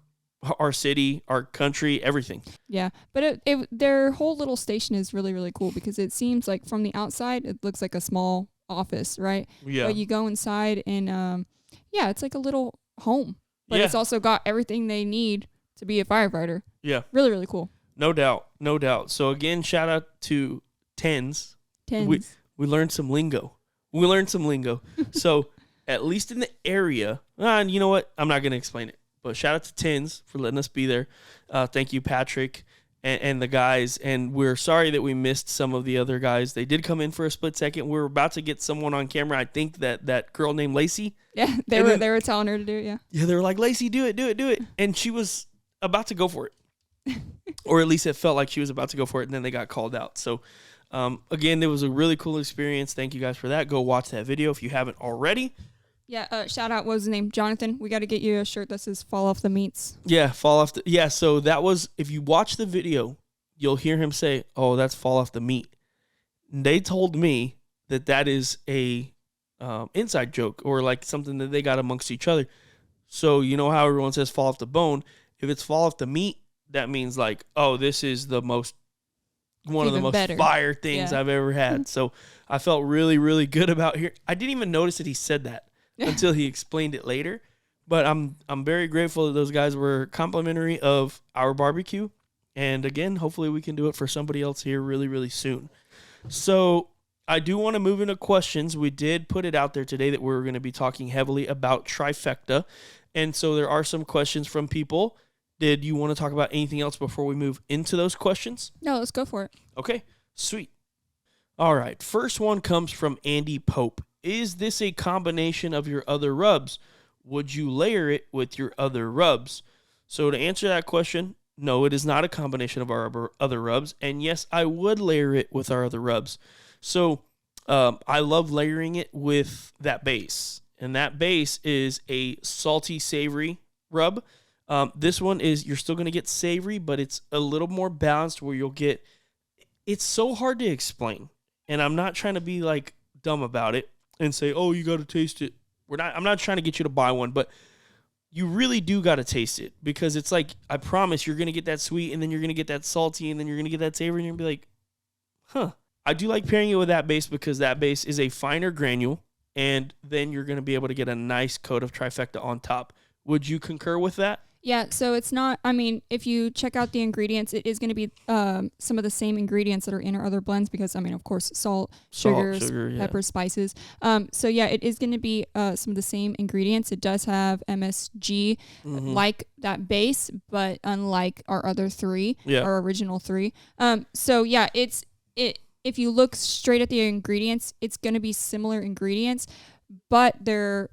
city, our country, everything. Yeah, but their whole little station is really, really cool because it seems like from the outside, it looks like a small office, right? Yeah. But you go inside and, it's like a little home. But it's also got everything they need to be a firefighter. Yeah. Really, really cool. No doubt. No doubt. So again, shout out to Tens. We learned some lingo. So at least in the area, and you know what? I'm not going to explain it. But shout out to Tins for letting us be there. Thank you, Patrick, and the guys. And we're sorry that we missed some of the other guys. They did come in for a split second. We were about to get someone on camera. I think that girl named Lacey. Yeah, they were telling her to do it, yeah. Yeah, they were like, Lacey, do it. And she was about to go for it. Or at least it felt like she was about to go for it, and then they got called out. So, again, it was a really cool experience. Thank you guys for that. Go watch that video if you haven't already. Yeah, shout out, what was his name? Jonathan. We got to get you a shirt that says fall off the meats. Yeah, so that was, if you watch the video, you'll hear him say, oh, that's fall off the meat. And they told me that is a inside joke or like something that they got amongst each other. So you know how everyone says fall off the bone? If it's fall off the meat, that means like, oh, this is one of the most better fire things I've ever had. So I felt really, really good about here. I didn't even notice that he said that until he explained it later. But I'm very grateful that those guys were complimentary of our barbecue. And again, hopefully we can do it for somebody else here really, really soon. So I do want to move into questions. We did put it out there today that we're going to be talking heavily about Trifecta. And so there are some questions from people. Did you want to talk about anything else before we move into those questions? No, let's go for it. Okay, sweet. All right, first one comes from Andy Pope. Is this a combination of your other rubs? Would you layer it with your other rubs? So to answer that question, no, it is not a combination of our other rubs. And yes, I would layer it with our other rubs. So I love layering it with that base. And that base is a salty, savory rub. This one is, you're still going to get savory, but it's a little more balanced where you'll get, it's so hard to explain. And I'm not trying to be like dumb about it and say, oh, you got to taste it. I'm not trying to get you to buy one, but you really do got to taste it because it's like, I promise you're going to get that sweet and then you're going to get that salty and then you're going to get that savory and you're going to be like, huh. I do like pairing it with that base because that base is a finer granule and then you're going to be able to get a nice coat of Trifecta on top. Would you concur with that? Yeah, so it's not, if you check out the ingredients, it is going to be some of the same ingredients that are in our other blends because, of course, salt, sugar, pepper, spices. So, yeah, it is going to be some of the same ingredients. It does have MSG like that base, but unlike our other three, our original three. So, yeah, if you look straight at the ingredients, it's going to be similar ingredients, but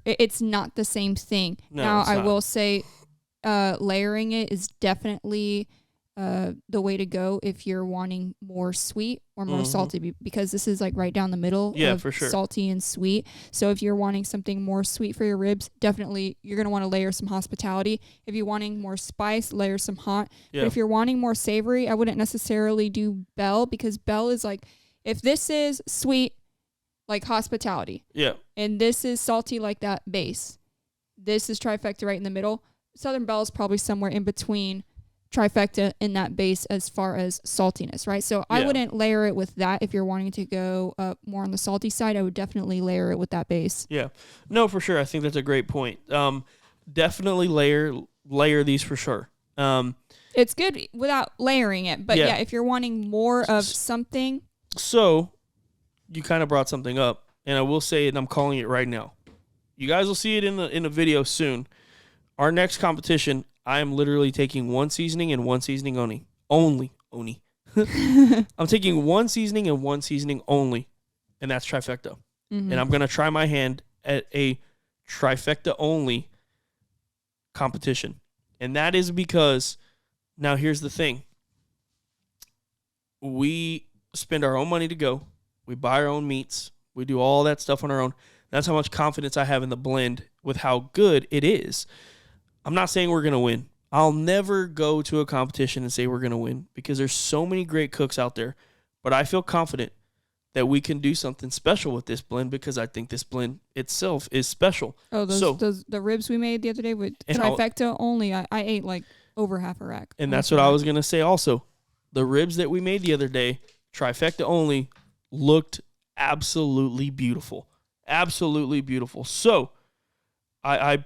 it's not the same thing. No, now, I will say, layering it is definitely the way to go if you're wanting more sweet or more salty because this is like right down the middle of for sure. Salty and sweet. So if you're wanting something more sweet for your ribs, definitely you're going to want to layer some hospitality. If you're wanting more spice, layer some hot. Yeah. But if you're wanting more savory, I wouldn't necessarily do Bell because Bell is like, if this is sweet like hospitality and this is salty like that base, this is Trifecta right in the middle. Southern Belle is probably somewhere in between Trifecta and that base as far as saltiness, right? So I wouldn't layer it with that. If you're wanting to go more on the salty side, I would definitely layer it with that base. Yeah. No, for sure. I think that's a great point. Definitely layer these for sure. It's good without layering it, but yeah, if you're wanting more of something. So, you kind of brought something up, and I will say it, and I'm calling it right now. You guys will see it in the video soon. Our next competition, I am literally taking one seasoning and one seasoning only. Only. I'm taking one seasoning and one seasoning only, and that's Trifecta. And I'm going to try my hand at a Trifecta only competition. And that is because, now here's the thing. We spend our own money to go. We buy our own meats. We do all that stuff on our own. That's how much confidence I have in the blend with how good it is. I'm not saying we're going to win. I'll never go to a competition and say we're going to win because there's so many great cooks out there. But I feel confident that we can do something special with this blend because I think this blend itself is special. Oh, the ribs we made the other day with Trifecta only, I ate like over half a rack. And that's what I was going to say also. The ribs that we made the other day, Trifecta only, looked absolutely beautiful. Absolutely beautiful. So, I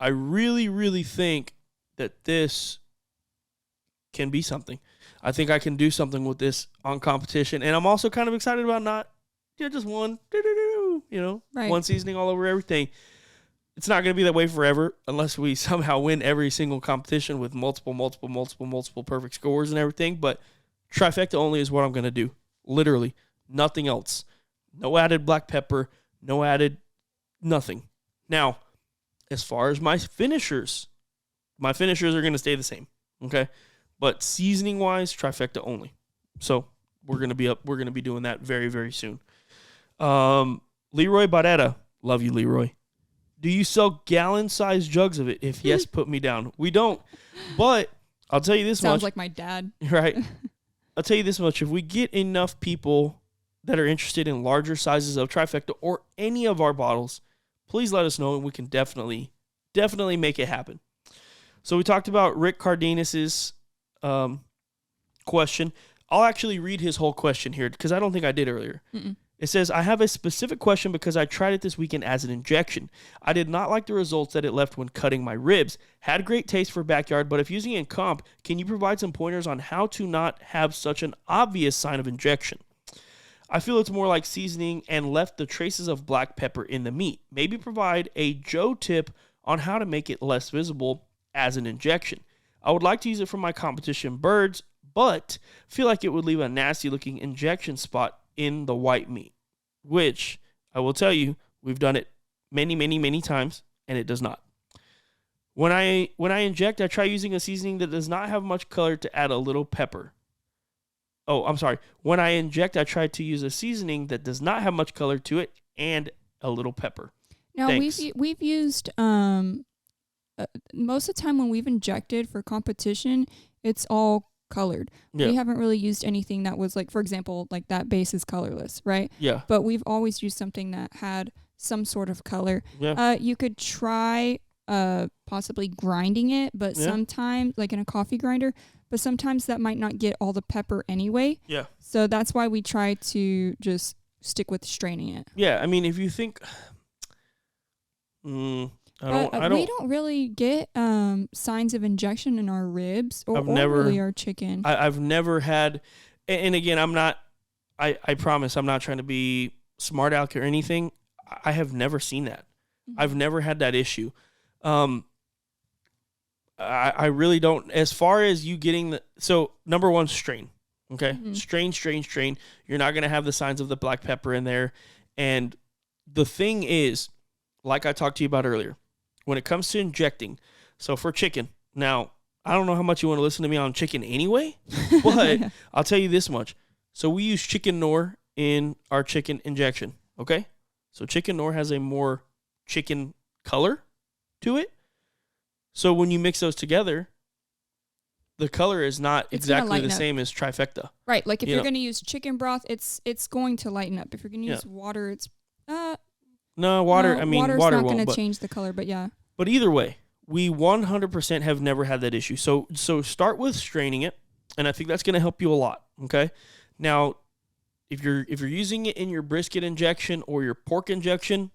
really, really think that this can be something. I think I can do something with this on competition. And I'm also kind of excited about not just one, one seasoning all over everything. It's not going to be that way forever unless we somehow win every single competition with multiple perfect scores and everything. But Trifecta only is what I'm going to do. Literally. Nothing else. No added black pepper. No added nothing. Now, as far as my finishers are going to stay the same. Okay? But seasoning-wise, Trifecta only. So we're going to be doing that very, very soon. Leroy Barrera. Love you, Leroy. Do you sell gallon-sized jugs of it? If yes, put me down. We don't. But I'll tell you this much. Sounds like my dad. Right. I'll tell you this much. If we get enough people that are interested in larger sizes of Trifecta or any of our bottles, please let us know and we can definitely make it happen. So we talked about Rick Cardenas's question. I'll actually read his whole question here because I don't think I did earlier. It says, I have a specific question because I tried it this weekend as an injection. I did not like the results that it left when cutting my ribs. Had great taste for backyard, but if using it in comp, can you provide some pointers on how to not have such an obvious sign of injection? I feel it's more like seasoning and left the traces of black pepper in the meat. Maybe provide a Joe tip on how to make it less visible as an injection. I would like to use it for my competition birds, but feel like it would leave a nasty looking injection spot in the white meat, which I will tell you, we've done it many times, and it does not. When I inject, I try using a seasoning that does not have much color to add a little pepper. Oh, I'm sorry. When I inject, I try to use a seasoning that does not have much color to it and a little pepper. Now, we've used, most of the time when we've injected for competition, it's all colored. Yeah. We haven't really used anything that was like, for example, like that base is colorless, right? Yeah. But we've always used something that had some sort of color. Yeah. You could try possibly grinding it, but sometimes, like in a coffee grinder, but sometimes that might not get all the pepper anyway. Yeah. So that's why we try to just stick with straining it. Yeah, I mean, if you think... We don't really get signs of injection in our ribs or really our chicken. I've never had, and again, I promise I'm not trying to be smart aleck or anything. I have never seen that. Mm-hmm. I've never had that issue. I really don't. As far as you getting so number one, strain. Okay, strain. You're not going to have the signs of the black pepper in there. And the thing is, like I talked to you about earlier, when it comes to injecting, so for chicken, now, I don't know how much you want to listen to me on chicken anyway, but I'll tell you this much. So we use chicken Knorr in our chicken injection, okay? So chicken Knorr has a more chicken color to it. So when you mix those together, the color is not exactly the same as Trifecta. Right, like if you're going to use chicken broth, it's going to lighten up. If you're going to use water, it's... No, water, I mean, water's water not won't. going to change the color, but yeah. But either way, we 100% have never had that issue. So start with straining it, and I think that's going to help you a lot, okay? Now, if you're using it in your brisket injection or your pork injection,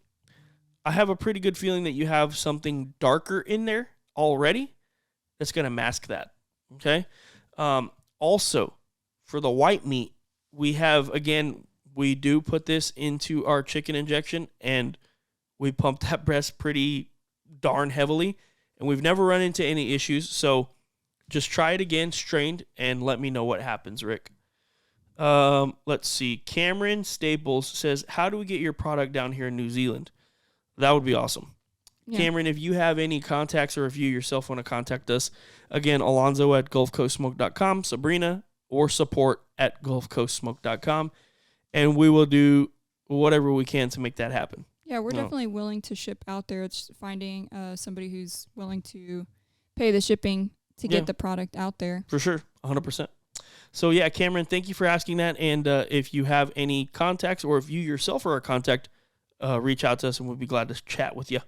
I have a pretty good feeling that you have something darker in there already that's going to mask that. Okay. Also, for the white meat, we have, again, we do put this into our chicken injection, and we pump that breast pretty darn heavily, and we've never run into any issues. So just try it again, strained, and let me know what happens, Rick. Let's see. Cameron Staples says, how do we get your product down here in New Zealand? That would be awesome. Yeah. Cameron, if you have any contacts or if you yourself want to contact us, again, Alonzo at GulfCoastSmoke.com, Sabrina, or support at GulfCoastSmoke.com, and we will do whatever we can to make that happen. Yeah, we're definitely willing to ship out there. It's finding somebody who's willing to pay the shipping to get the product out there. For sure, 100%. So, yeah, Cameron, thank you for asking that. And if you have any contacts or if you yourself are a contact, reach out to us and we'll be glad to chat with you.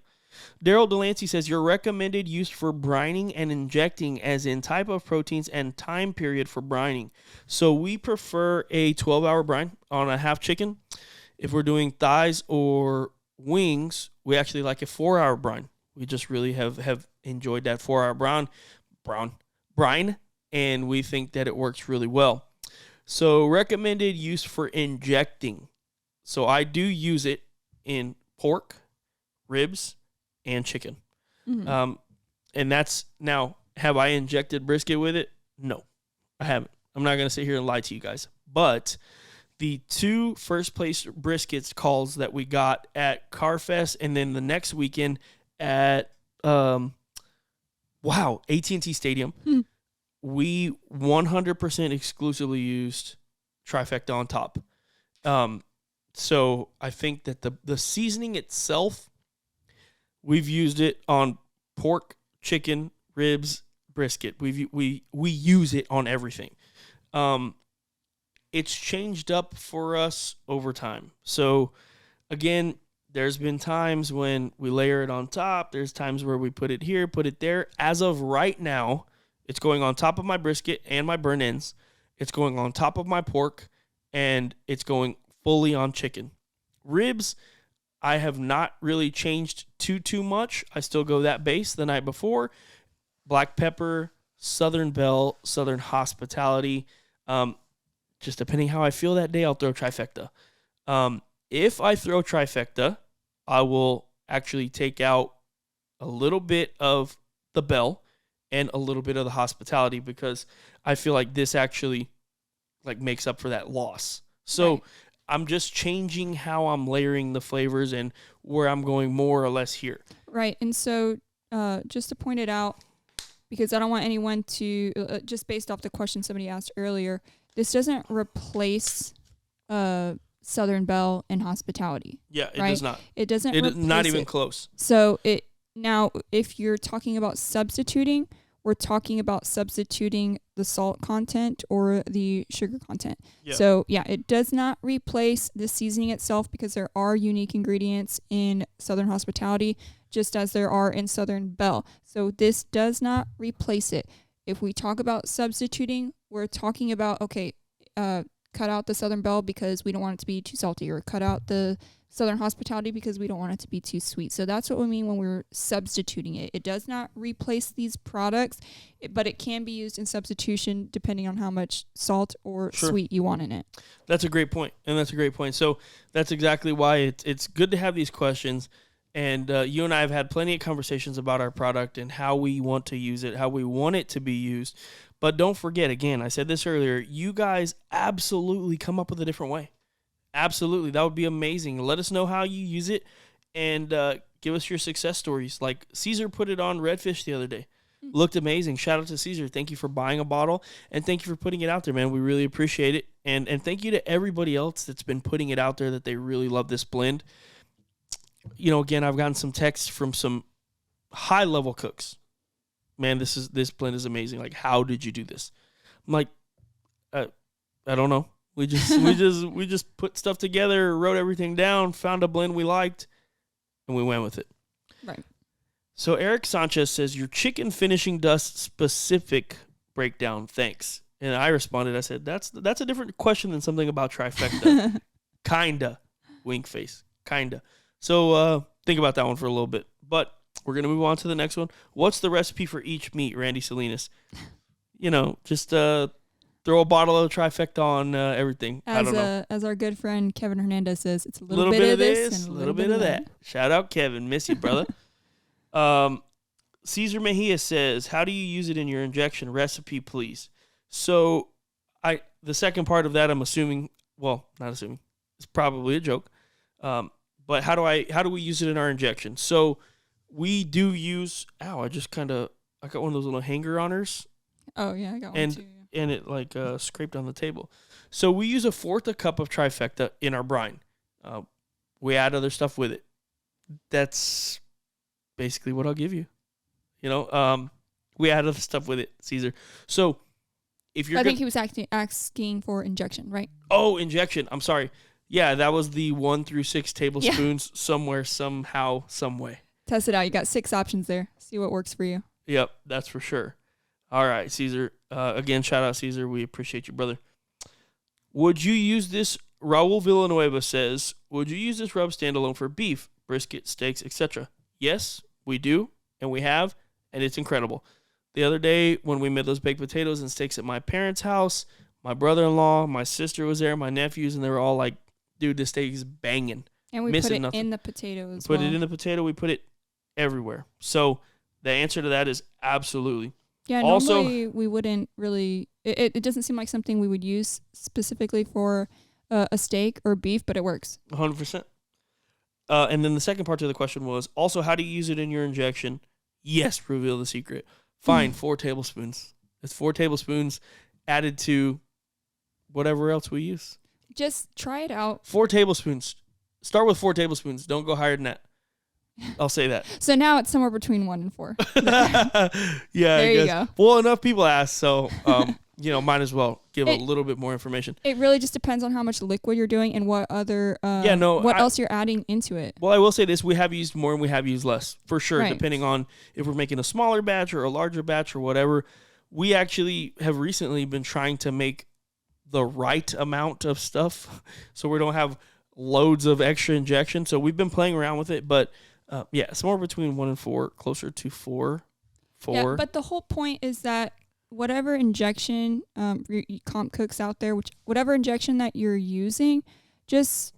Daryl Delancey says, your recommended use for brining and injecting, as in type of proteins and time period for brining. So we prefer a 12-hour brine on a half chicken. If we're doing thighs or wings, we actually like a 4-hour brine. We just really have enjoyed that 4-hour brine, and we think that it works really well. So recommended use for injecting. So I do use it in pork, ribs, and chicken. Mm-hmm. And that's, now, have I injected brisket with it? No, I haven't. I'm not going to sit here and lie to you guys. But the 2 first place briskets calls that we got at Carfest, and then the next weekend at AT&T Stadium, we 100% exclusively used Trifecta on top. So I think that the seasoning itself, we've used it on pork, chicken, ribs, brisket. We use it on everything. It's changed up for us over time. So again, there's been times when we layer it on top. There's times where we put it here, put it there. As of right now, it's going on top of my brisket and my burn ends. It's going on top of my pork, and it's going fully on chicken. Ribs, I have not really changed too much. I still go that base the night before. Black pepper, Southern Belle, Southern Hospitality. Just depending how I feel that day, I'll throw Trifecta. If I throw Trifecta, I will actually take out a little bit of the Belle and a little bit of the Hospitality, because I feel like this actually makes up for that loss. So right. I'm just changing how I'm layering the flavors and where I'm going more or less here. Right. And so just to point it out, because I don't want anyone to, just based off the question somebody asked earlier, this doesn't replace Southern Belle and Hospitality. Yeah, it right? does not. It doesn't replace it. Not even close. So now, if you're talking about substituting, we're talking about substituting the salt content or the sugar content. Yeah. So, yeah, it does not replace the seasoning itself, because there are unique ingredients in Southern Hospitality, just as there are in Southern Belle. So this does not replace it. If we talk about substituting, we're talking about, okay, cut out the Southern Belle because we don't want it to be too salty, or cut out the Southern Hospitality because we don't want it to be too sweet. So that's what we mean when we're substituting it. It does not replace these products, but it can be used in substitution depending on how much salt or sweet you want in it. That's a great point, and that's a great point. So that's exactly why it's good to have these questions. And you and I have had plenty of conversations about our product and how we want to use it, how we want it to be used. But don't forget, again, I said this earlier, you guys absolutely come up with a different way. Absolutely. That would be amazing. Let us know how you use it, and give us your success stories. Like Caesar put it on Redfish the other day. Looked amazing. Shout out to Caesar. Thank you for buying a bottle, and thank you for putting it out there, man. We really appreciate it. And thank you to everybody else that's been putting it out there that they really love this blend. You know, again, I've gotten some texts from some high-level cooks. Man, this blend is amazing. Like, how did you do this? I'm like, I don't know. We just put stuff together, wrote everything down, found a blend we liked, and we went with it. Right. So Eric Sanchez says, your chicken finishing dust specific breakdown, thanks. And I responded, I said, that's a different question than something about Trifecta. Kinda. Wink face. Kinda. So think about that one for a little bit. But we're going to move on to the next one. What's the recipe for each meat, Randy Salinas? just throw a bottle of Trifecta on everything. I don't know. As our good friend Kevin Hernandez says, it's a little bit of this and a little bit of that. Shout out Kevin, miss you, brother. Cesar Mejia says, "How do you use it in your injection recipe, please?" So, the second part of that, I'm assuming. Well, not assuming. It's probably a joke. But how do we use it in our injection? So, we do use. Ow! I got one of those little hanger honors. Oh yeah, I got one too. Yeah. And it scraped on the table. So we use 1/4 cup of Trifecta in our brine. We add other stuff with it. That's basically what I'll give you. We add other stuff with it, Caesar. So if you're, I think he was asking for injection, right? Oh, injection. I'm sorry. Yeah, that was the 1 through 6 tablespoons somewhere, somehow, some way. Test it out. You got 6 options there. See what works for you. Yep, that's for sure. All right, Caesar. Again, shout out Caesar. We appreciate you, brother. Would you use this? Raul Villanueva says, would you use this rub standalone for beef, brisket, steaks, etc.? Yes, we do, and we have, and it's incredible. The other day when we made those baked potatoes and steaks at my parents' house, my brother-in-law, my sister was there, my nephews, and they were all like, dude, this steak is banging. And we put it in the potato as well. Put it in the potato. We put it everywhere. So the answer to that is absolutely. Yeah, normally we wouldn't really. It doesn't seem like something we would use specifically for a steak or beef, but it works. 100%. And then the second part to the question was also, how do you use it in your injection? Yes, reveal the secret. Fine, 4 tablespoons. It's 4 tablespoons added to whatever else we use. Just try it out. 4 tablespoons. Start with 4 tablespoons. Don't go higher than that. I'll say that. So now it's somewhere between 1 and 4. Yeah, there you go. Well, enough people ask, so might as well give a little bit more information. It really just depends on how much liquid you're doing and what other what else you're adding into it. Well, I will say this: we have used more and we have used less for sure, right. Depending on if we're making a smaller batch or a larger batch or whatever. We actually have recently been trying to make the right amount of stuff, so we don't have loads of extra injection. So we've been playing around with it, but. Somewhere between 1 and 4, closer to 4. Yeah, but the whole point is that whatever injection your comp cooks out there, whatever injection that you're using, just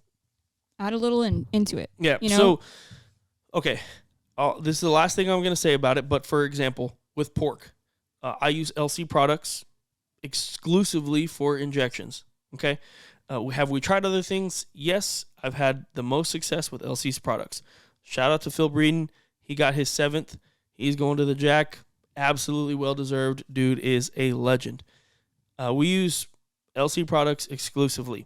add a little into it. Yeah. So, okay, this is the last thing I'm going to say about it. But for example, with pork, I use LC products exclusively for injections. Okay. Have we tried other things? Yes, I've had the most success with LC's products. Shout out to Phil Breeden. He got his 7th. He's going to the Jack. Absolutely well-deserved. Dude is a legend. We use LC products exclusively.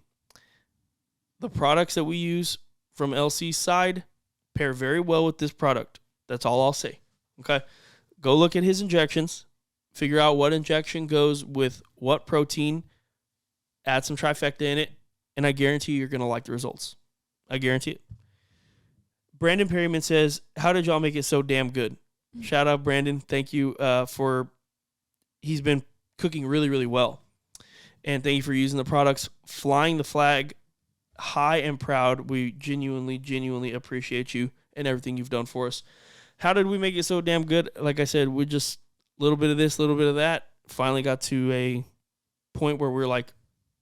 The products that we use from LC's side pair very well with this product. That's all I'll say. Okay? Go look at his injections. Figure out what injection goes with what protein. Add some Trifecta in it. And I guarantee you're going to like the results. I guarantee it. Brandon Perryman says, how did y'all make it so damn good? Shout out, Brandon. Thank you he's been cooking really, really well. And thank you for using the products. Flying the flag high and proud. We genuinely, genuinely appreciate you and everything you've done for us. How did we make it so damn good? Like I said, we just a little bit of this, a little bit of that. Finally got to a point where we're like,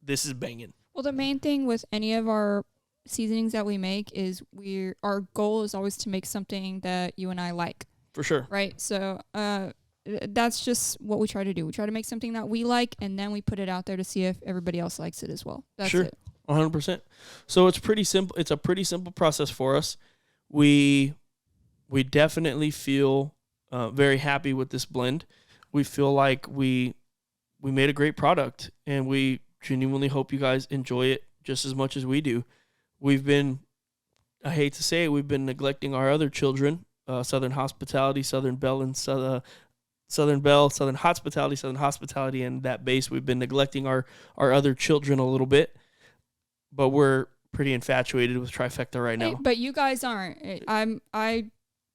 this is banging. Well, the main thing with any of our seasonings that we make is our goal is always to make something that you and I like. For sure. Right? So that's just what we try to do. We try to make something that we like, and then we put it out there to see if everybody else likes it as well. That's sure. it. 100%. So it's pretty simple. It's a pretty simple process for us. We definitely feel very happy with this blend. We feel like we made a great product, and we genuinely hope you guys enjoy it just as much as we do. I hate to say it, we've been neglecting our other children, Southern Hospitality, Southern Bell, and Southern Hospitality, and that base. We've been neglecting our other children a little bit, but we're pretty infatuated with Trifecta right now. Hey, but you guys aren't. I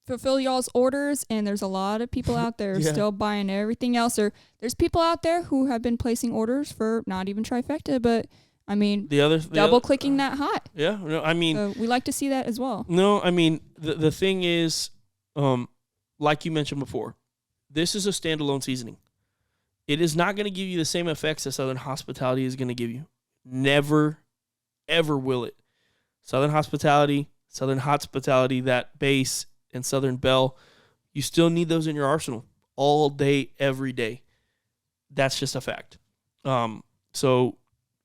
fulfill y'all's orders, and there's a lot of people out there still buying everything else. Or there's people out there who have been placing orders for not even Trifecta, but I mean, double-clicking that hot. Yeah, no, I mean... So we like to see that as well. No, I mean, the thing is, like you mentioned before, this is a standalone seasoning. It is not going to give you the same effects that Southern Hospitality is going to give you. Never, ever will it. Southern Hospitality, that base, and Southern Belle, you still need those in your arsenal all day, every day. That's just a fact. So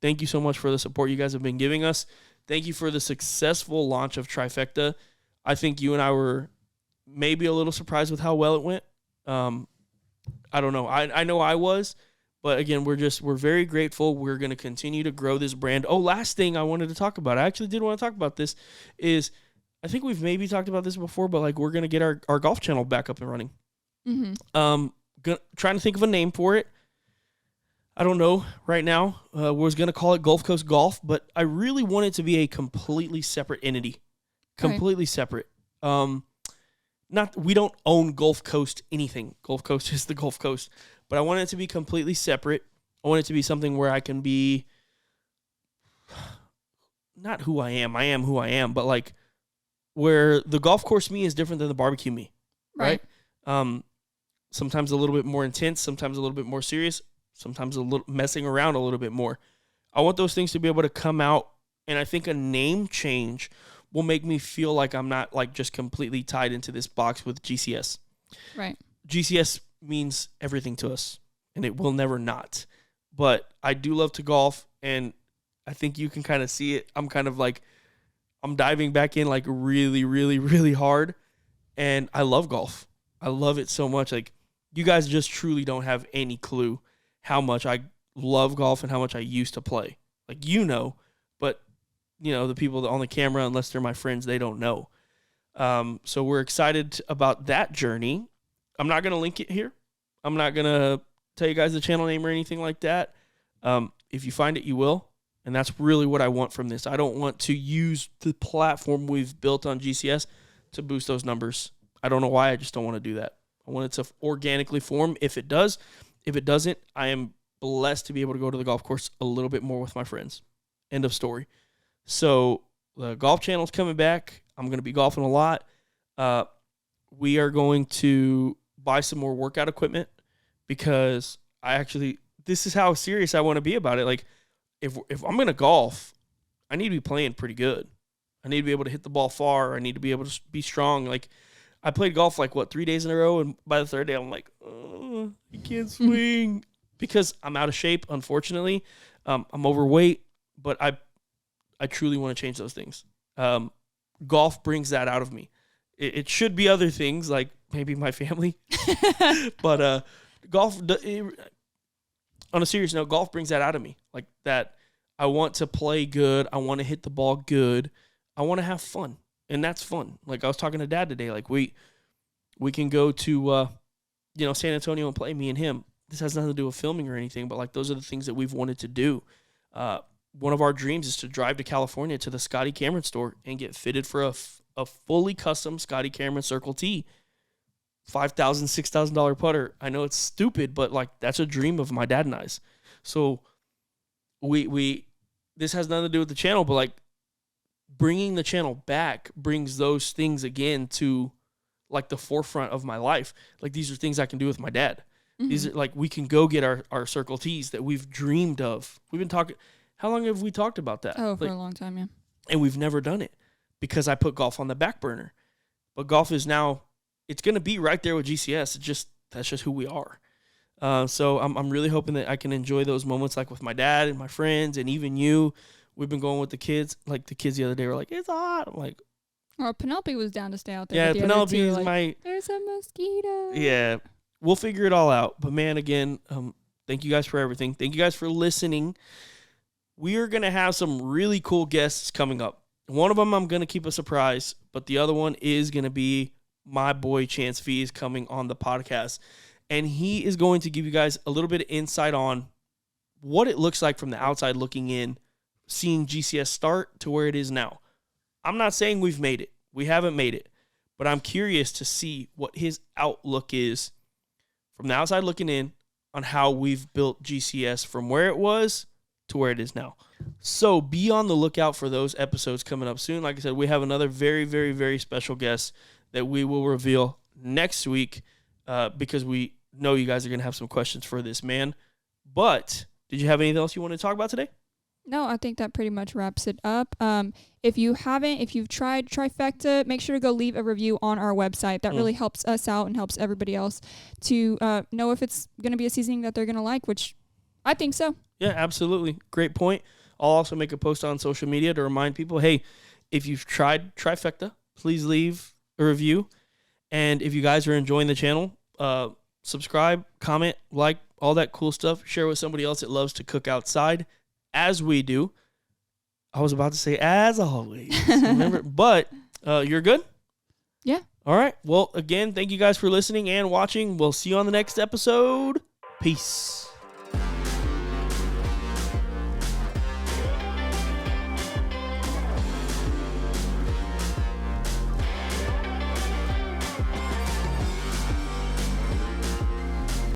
thank you so much for the support you guys have been giving us. Thank you for the successful launch of Trifecta. I think you and I were maybe a little surprised with how well it went. I don't know. I know I was, but again, we're very grateful. We're going to continue to grow this brand. Oh, last thing I wanted to talk about. I actually did want to talk about this is I think we've maybe talked about this before, but like we're going to get our golf channel back up and running. Mm-hmm. Trying to think of a name for it. I don't know right now. Was going to call it Gulf Coast Golf, but I really want it to be a completely separate entity. Completely separate. We don't own Gulf Coast anything. Gulf Coast is the Gulf Coast. But I want it to be completely separate. I want it to be something where I can be not who I am who I am, but like where the golf course me is different than the barbecue me. Right? Sometimes a little bit more intense, sometimes a little bit more serious, sometimes a little messing around a little bit more. I want those things to be able to come out, and I think a name change will make me feel like I'm not like just completely tied into this box with GCS. Right. GCS means everything to us, and it will never not. But I do love to golf, and I think you can kind of see it. I'm kind of like, I'm diving back in like really, really, really hard, and I love golf. I love it so much. Like, you guys just truly don't have any clue how much I love golf and how much I used to play. Like, but the people on the camera, unless they're my friends, they don't know. So we're excited about that journey. I'm not going to link it here. I'm not going to tell you guys the channel name or anything like that. If you find it, you will. And that's really what I want from this. I don't want to use the platform we've built on GCS to boost those numbers. I don't know why. I just don't want to do that. I want it to organically form. If it does, if it doesn't, I am blessed to be able to go to the golf course a little bit more with my friends. End of story. So the golf channel is coming back. I'm going to be golfing a lot. We are going to buy some more workout equipment because this is how serious I want to be about it. Like, if I'm going to golf, I need to be playing pretty good. I need to be able to hit the ball far. I need to be able to be strong. Like, I played golf 3 days in a row, and by the third day, I'm like, oh, you can't swing because I'm out of shape. Unfortunately, I'm overweight, but I truly want to change those things. Golf brings that out of me. It should be other things like maybe my family, but golf. On a serious note, golf brings that out of me. Like that, I want to play good. I want to hit the ball good. I want to have fun. And that's fun. Like I was talking to Dad today. Like we can go to San Antonio and play, me and him. This has nothing to do with filming or anything, but like those are the things that we've wanted to do. One of our dreams is to drive to California to the Scotty Cameron store and get fitted for a fully custom Scotty Cameron Circle T, $5,000, $6,000 putter. I know it's stupid, but like that's a dream of my dad and I's. So this has nothing to do with the channel, but like, bringing the channel back brings those things again to like the forefront of my life. Like these are things I can do with my dad. Mm-hmm. These are like, we can go get our Circle T's that we've dreamed of. We've been talking. How long have we talked about that? Oh, for a long time, yeah. And we've never done it because I put golf on the back burner. But golf is now, it's going to be right there with GCS. That's just who we are. So I'm really hoping that I can enjoy those moments like with my dad and my friends and even you. We've been going with the kids. Like the kids the other day were like, it's hot. I'm like, well, Penelope was down to stay out there. Yeah, with the Penelope other two, is like, my. There's a mosquito. Yeah, we'll figure it all out. But man, again, thank you guys for everything. Thank you guys for listening. We are gonna have some really cool guests coming up. One of them I'm gonna keep a surprise, but the other one is gonna be my boy Chance Fees coming on the podcast, and he is going to give you guys a little bit of insight on what it looks like from the outside looking in, seeing GCS start to where it is now. I'm not saying we've made it. We haven't made it. But I'm curious to see what his outlook is from the outside looking in on how we've built GCS from where it was to where it is now. So be on the lookout for those episodes coming up soon. Like I said, we have another very, very, very special guest that we will reveal next week because we know you guys are going to have some questions for this man. But did you have anything else you want to talk about today? No, I think that pretty much wraps it up. If you've tried Trifecta, make sure to go leave a review on our website. That really helps us out and helps everybody else to know if it's going to be a seasoning that they're going to like, which I think so. Yeah, absolutely. Great point. I'll also make a post on social media to remind people, hey, if you've tried Trifecta, please leave a review. And if you guys are enjoying the channel, subscribe, comment, like, all that cool stuff. Share with somebody else that loves to cook outside, as we do. I was about to say as always. Remember, but you're good? Yeah. All right. Well, again, thank you guys for listening and watching. We'll see you on the next episode. Peace.